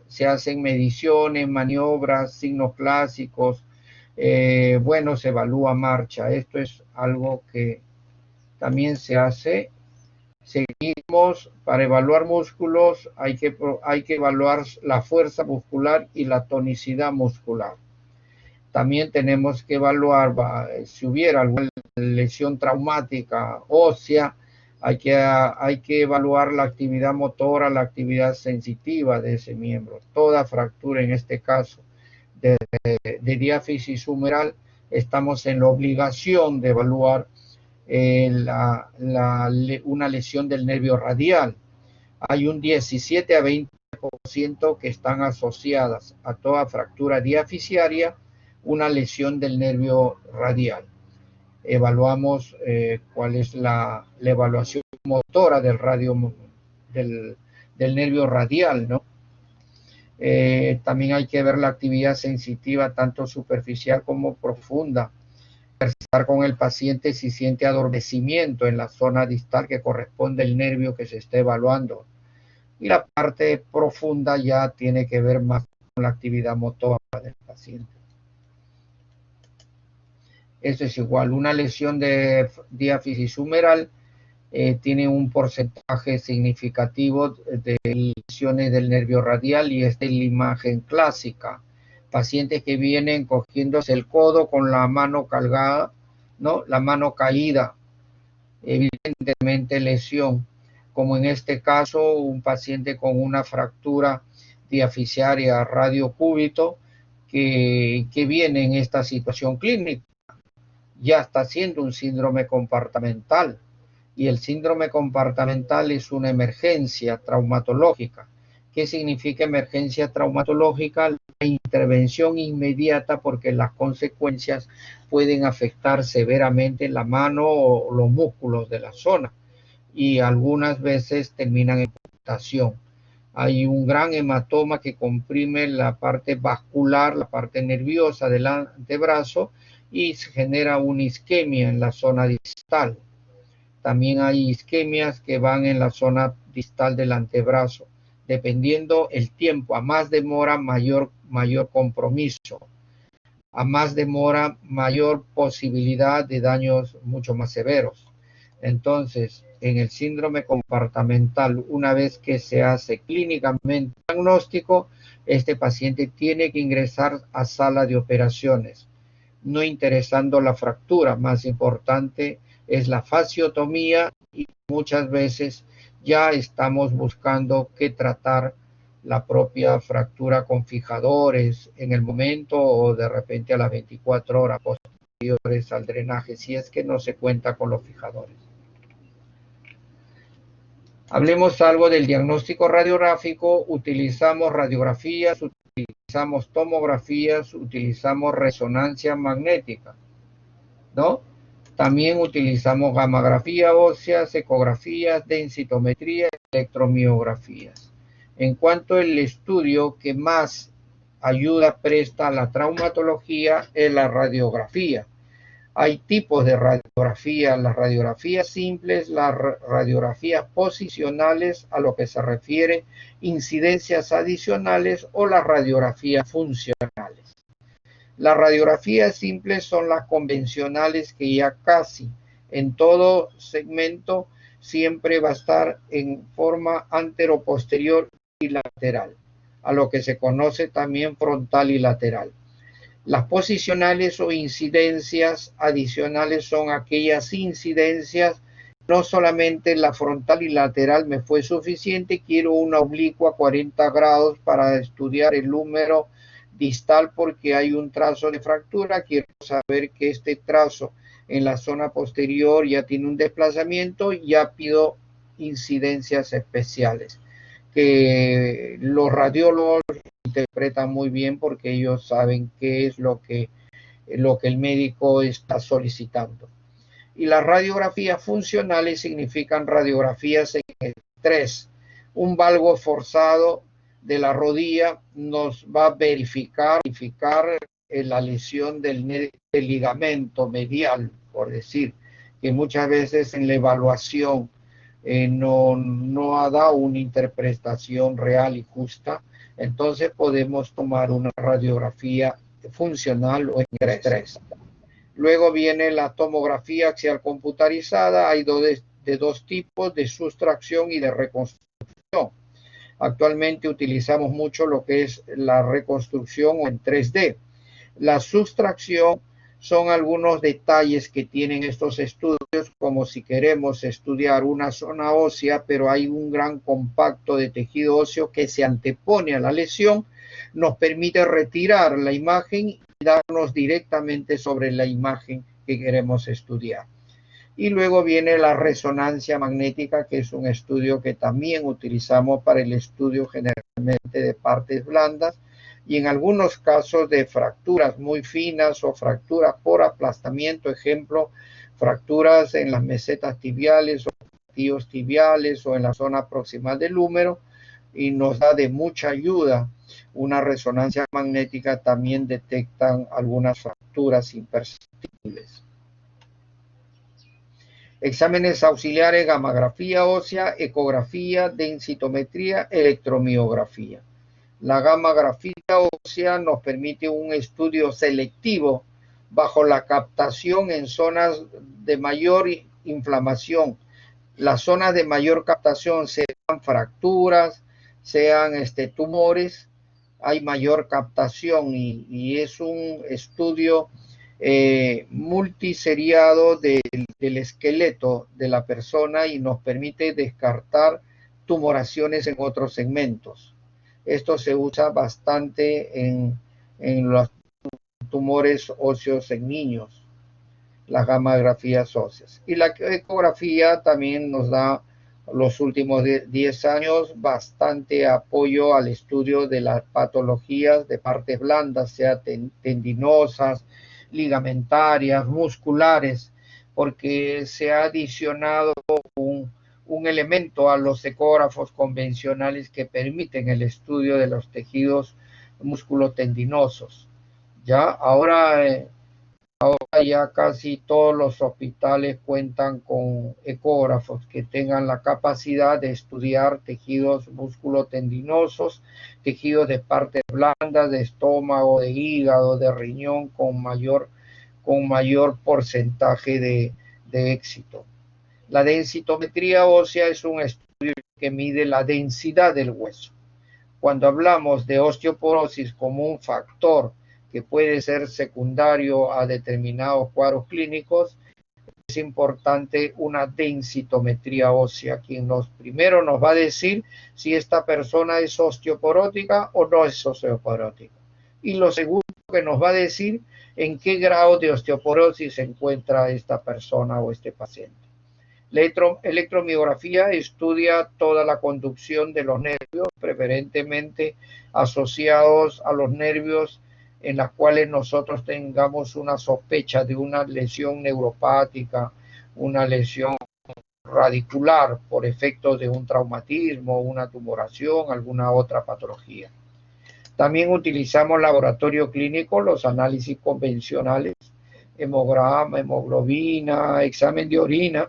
se hacen mediciones, maniobras, signos clásicos. Bueno, se evalúa marcha. Esto es algo que también se hace. Seguimos, para evaluar músculos hay que evaluar la fuerza muscular y la tonicidad muscular. También tenemos que evaluar si hubiera alguna lesión traumática ósea, hay que evaluar la actividad motora, la actividad sensitiva de ese miembro. Toda fractura, en este caso de diáfisis humeral, estamos en la obligación de evaluar una lesión del nervio radial. Hay un 17 a 20% que están asociadas a toda fractura diafisiaria, una lesión del nervio radial. Evaluamos cuál es la evaluación motora del nervio radial, ¿no? También hay que ver la actividad sensitiva, tanto superficial como profunda. Conversar con el paciente si siente adormecimiento en la zona distal que corresponde al nervio que se está evaluando. Y la parte profunda ya tiene que ver más con la actividad motora del paciente. Eso es igual. Una lesión de diáfisis humeral tiene un porcentaje significativo de lesiones del nervio radial y esta es la imagen clásica. Pacientes que vienen cogiéndose el codo con la mano cargada, ¿no? La mano caída, evidentemente lesión, como en este caso un paciente con una fractura diaficiaria radiocúbito que viene en esta situación clínica. Ya está siendo un síndrome compartimental y el síndrome compartimental es una emergencia traumatológica. ¿Qué significa emergencia traumatológica? La intervención inmediata porque las consecuencias pueden afectar severamente la mano o los músculos de la zona y algunas veces terminan en amputación. Hay un gran hematoma que comprime la parte vascular, la parte nerviosa del antebrazo y se genera una isquemia en la zona distal. También hay isquemias que van en la zona distal del antebrazo. Dependiendo el tiempo, a más demora, mayor compromiso. A más demora, mayor posibilidad de daños mucho más severos. Entonces, en el síndrome compartimental, una vez que se hace clínicamente diagnóstico, este paciente tiene que ingresar a sala de operaciones, no interesando la fractura. Más importante es la fasciotomía y muchas veces ya estamos buscando qué tratar la propia fractura con fijadores en el momento o de repente a las 24 horas posteriores al drenaje, si es que no se cuenta con los fijadores. Hablemos algo del diagnóstico radiográfico. Utilizamos radiografías, utilizamos tomografías, utilizamos resonancia magnética, ¿no? También utilizamos gammagrafía ósea, ecografías, densitometría, electromiografías. En cuanto al estudio que más ayuda presta a la traumatología es la radiografía. Hay tipos de radiografía, las radiografías simples, las radiografías posicionales, a lo que se refiere incidencias adicionales, o las radiografías funcionales. Las radiografías simples son las convencionales que ya casi en todo segmento siempre va a estar en forma antero-posterior y lateral, a lo que se conoce también frontal y lateral. Las posicionales o incidencias adicionales son aquellas incidencias, no solamente la frontal y lateral me fue suficiente, quiero una oblicua 40 grados para estudiar el húmero distal porque hay un trazo de fractura, quiero saber que este trazo en la zona posterior ya tiene un desplazamiento, ya pido incidencias especiales que los radiólogos interpretan muy bien porque ellos saben qué es lo que el médico está solicitando. Y las radiografías funcionales significan radiografías en estrés. Un valgo forzado de la rodilla nos va a verificar la lesión del ligamento medial, por decir, que muchas veces en la evaluación no ha dado una interpretación real y justa. Entonces podemos tomar una radiografía funcional o en estrés. Luego viene la tomografía axial computarizada. Hay de dos tipos, de sustracción y de reconstrucción. Actualmente utilizamos mucho lo que es la reconstrucción o en 3D. La sustracción son algunos detalles que tienen estos estudios, como si queremos estudiar una zona ósea, pero hay un gran compacto de tejido óseo que se antepone a la lesión, nos permite retirar la imagen y darnos directamente sobre la imagen que queremos estudiar. Y luego viene la resonancia magnética, que es un estudio que también utilizamos para el estudio generalmente de partes blandas y en algunos casos de fracturas muy finas o fracturas por aplastamiento, ejemplo, fracturas en las mesetas tibiales o tíos tibiales o en la zona proximal del húmero, y nos da de mucha ayuda. Una resonancia magnética también detectan algunas fracturas imperceptibles. Exámenes auxiliares: gammagrafía ósea, ecografía, densitometría, electromiografía. La gammagrafía ósea nos permite un estudio selectivo bajo la captación en zonas de mayor inflamación. Las zonas de mayor captación, sean fracturas, sean tumores, hay mayor captación y es un estudio multiseriado del esqueleto de la persona y nos permite descartar tumoraciones en otros segmentos. Esto se usa bastante en los tumores óseos en niños, las gammagrafías óseas. Y la ecografía también nos da los últimos 10 años bastante apoyo al estudio de las patologías de partes blandas, sea tendinosas, ligamentarias, musculares, porque se ha adicionado un elemento a los ecógrafos convencionales que permiten el estudio de los tejidos musculotendinosos. Ya ahora ya casi todos los hospitales cuentan con ecógrafos que tengan la capacidad de estudiar tejidos musculotendinosos, tejidos de partes blandas, de estómago, de hígado, de riñón, con mayor porcentaje de éxito. La densitometría ósea es un estudio que mide la densidad del hueso. Cuando hablamos de osteoporosis como un factor que puede ser secundario a determinados cuadros clínicos, es importante una densitometría ósea, quien primero nos va a decir si esta persona es osteoporótica o no es osteoporótica. Y lo segundo que nos va a decir en qué grado de osteoporosis se encuentra esta persona o este paciente. La electromiografía estudia toda la conducción de los nervios, preferentemente asociados a los nervios en las cuales nosotros tengamos una sospecha de una lesión neuropática, una lesión radicular por efecto de un traumatismo, una tumoración, alguna otra patología. También utilizamos laboratorio clínico, los análisis convencionales, hemograma, hemoglobina, examen de orina,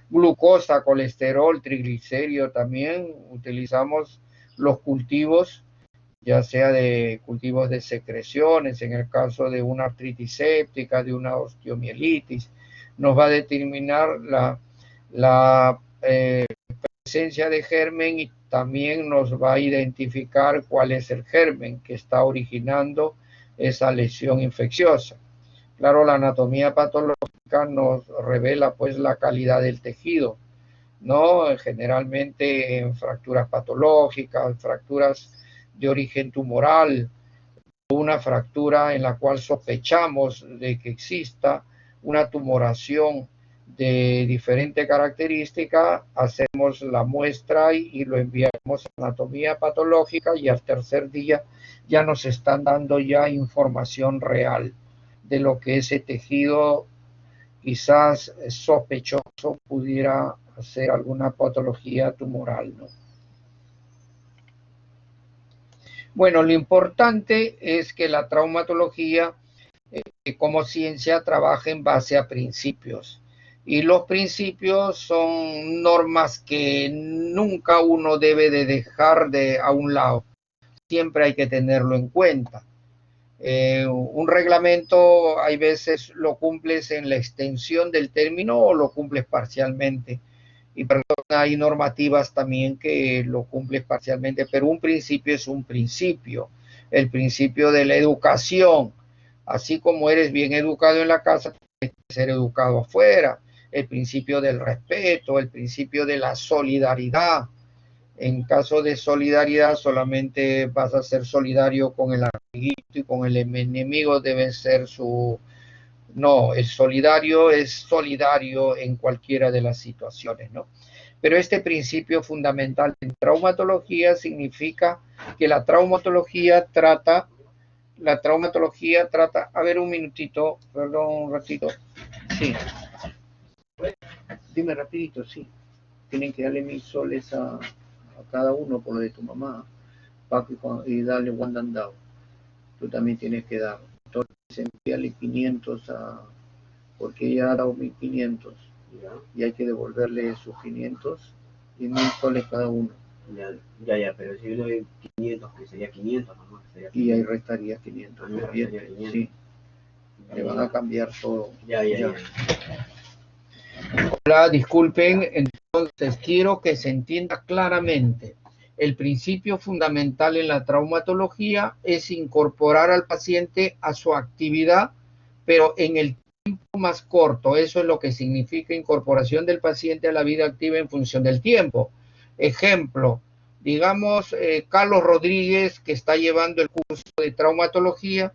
glucosa, colesterol, triglicérido. También utilizamos los cultivos, ya sea de cultivos de secreciones, en el caso de una artritis séptica, de una osteomielitis, nos va a determinar la presencia de germen y también nos va a identificar cuál es el germen que está originando esa lesión infecciosa. Claro, la anatomía patológica nos revela pues la calidad del tejido, ¿no? Generalmente en fracturas patológicas, fracturas de origen tumoral, una fractura en la cual sospechamos de que exista una tumoración de diferente característica, hacemos la muestra y lo enviamos a anatomía patológica y al tercer día ya nos están dando ya información real de lo que ese tejido quizás sospechoso pudiera hacer alguna patología tumoral, ¿no? Bueno, lo importante es que la traumatología como ciencia trabaja en base a principios. Y los principios son normas que nunca uno debe de dejar a un lado. Siempre hay que tenerlo en cuenta. Un reglamento hay veces lo cumples en la extensión del término o lo cumples parcialmente. Y perdón, hay normativas también que lo cumples parcialmente, pero un principio es un principio. El principio de la educación. Así como eres bien educado en la casa, tienes que ser educado afuera. El principio del respeto, el principio de la solidaridad. En caso de solidaridad, solamente vas a ser solidario con el amiguito y con el enemigo debe ser su... No, el solidario es solidario en cualquiera de las situaciones, ¿no? Pero este principio fundamental en traumatología significa que la traumatología trata, a ver un minutito, perdón, un ratito, sí, dime rapidito, sí, tienen que darle 1.000 soles a cada uno por lo de tu mamá, Paco, y darle one and down. Tú también tienes que dar. Entonces envíale 500 porque ella ha dado 1.500 y hay que devolverle sus 500 y 1.000 soles cada uno. Ya, pero si yo le doy 500, que sería 500 nomás. Y ahí restaría 500. Restaría 500. Sí. Le van a cambiar todo. Ya. Hola, disculpen, entonces quiero que se entienda claramente. El principio fundamental en la traumatología es incorporar al paciente a su actividad, pero en el tiempo más corto. Eso es lo que significa incorporación del paciente a la vida activa en función del tiempo. Ejemplo, digamos, Carlos Rodríguez, que está llevando el curso de traumatología,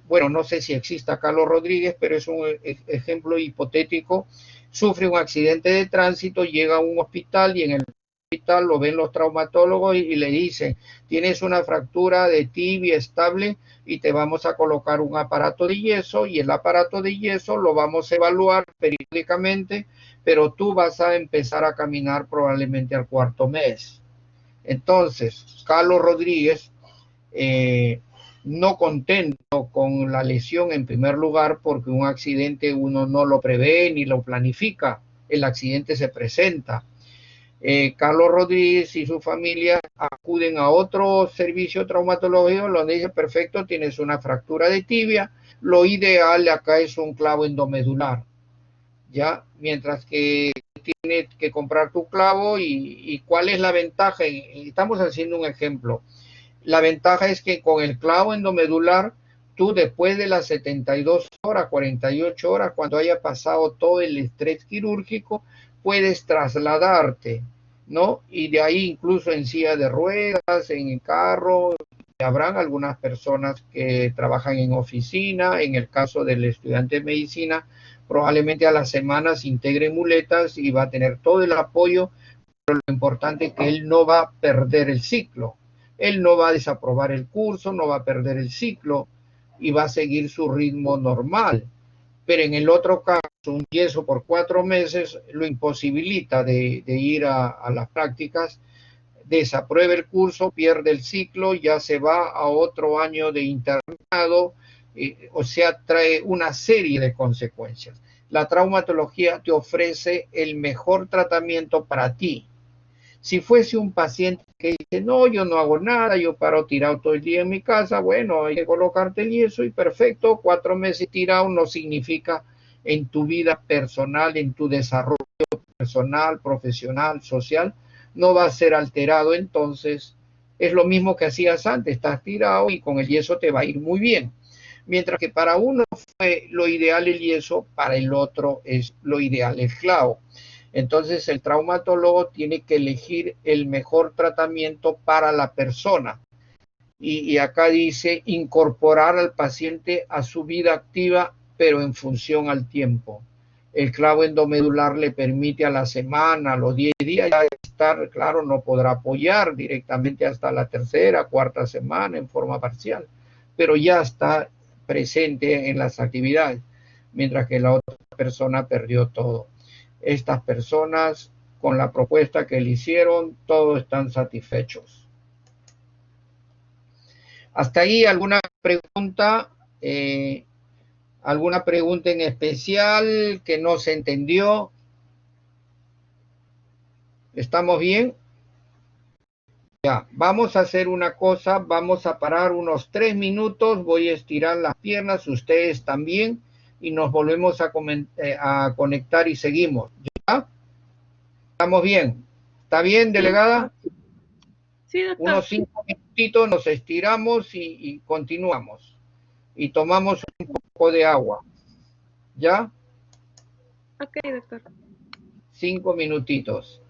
bueno, no sé si exista Carlos Rodríguez, pero es un ejemplo hipotético. Sufre un accidente de tránsito, llega a un hospital y en el hospital lo ven los traumatólogos y le dicen, tienes una fractura de tibia estable y te vamos a colocar un aparato de yeso, y el aparato de yeso lo vamos a evaluar periódicamente, pero tú vas a empezar a caminar probablemente al cuarto mes. Entonces, Carlos Rodríguez, no contento con la lesión en primer lugar, porque un accidente uno no lo prevé ni lo planifica, el accidente se presenta. Carlos Rodríguez y su familia acuden a otro servicio traumatológico donde dice, perfecto, tienes una fractura de tibia, lo ideal acá es un clavo endomedular, ¿ya? Mientras que tienes que comprar tu clavo y ¿cuál es la ventaja? Estamos haciendo un ejemplo. La ventaja es que con el clavo endomedular, tú después de las 72 horas, 48 horas, cuando haya pasado todo el estrés quirúrgico, puedes trasladarte, ¿no? Y de ahí incluso en silla de ruedas, en carro. Habrán algunas personas que trabajan en oficina. En el caso del estudiante de medicina, probablemente a la semana se integre muletas y va a tener todo el apoyo, pero lo importante es que él no va a perder el ciclo. Él no va a desaprobar el curso, no va a perder el ciclo y va a seguir su ritmo normal. Pero en el otro caso, un yeso por 4 meses lo imposibilita de ir a las prácticas, desaprueba el curso, pierde el ciclo, ya se va a otro año de internado, o sea, trae una serie de consecuencias. La traumatología te ofrece el mejor tratamiento para ti. Si fuese un paciente que dice, no, yo no hago nada, yo paro tirado todo el día en mi casa, bueno, hay que colocarte el yeso y perfecto, 4 meses tirado no significa en tu vida personal, en tu desarrollo personal, profesional, social, no va a ser alterado. Entonces es lo mismo que hacías antes, estás tirado y con el yeso te va a ir muy bien. Mientras que para uno fue lo ideal el yeso, para el otro es lo ideal el clavo. Entonces el traumatólogo tiene que elegir el mejor tratamiento para la persona. Y acá dice incorporar al paciente a su vida activa, pero en función al tiempo. El clavo endomedular le permite a la semana, a los 10 días ya estar, claro, no podrá apoyar directamente hasta la tercera, cuarta semana en forma parcial, pero ya está presente en las actividades, mientras que la otra persona perdió todo. Estas personas, con la propuesta que le hicieron, todos están satisfechos. Hasta ahí, ¿alguna pregunta? ¿Alguna pregunta en especial que no se entendió? ¿Estamos bien? Ya, vamos a hacer una cosa, vamos a parar unos 3 minutos, voy a estirar las piernas, ustedes también, y nos volvemos a conectar y seguimos. ¿Ya? ¿Estamos bien? ¿Está bien, delegada? Sí, doctor. Unos 5 minutitos nos estiramos y continuamos. Y tomamos un poco de agua. ¿Ya? Ok, doctor. 5 minutitos.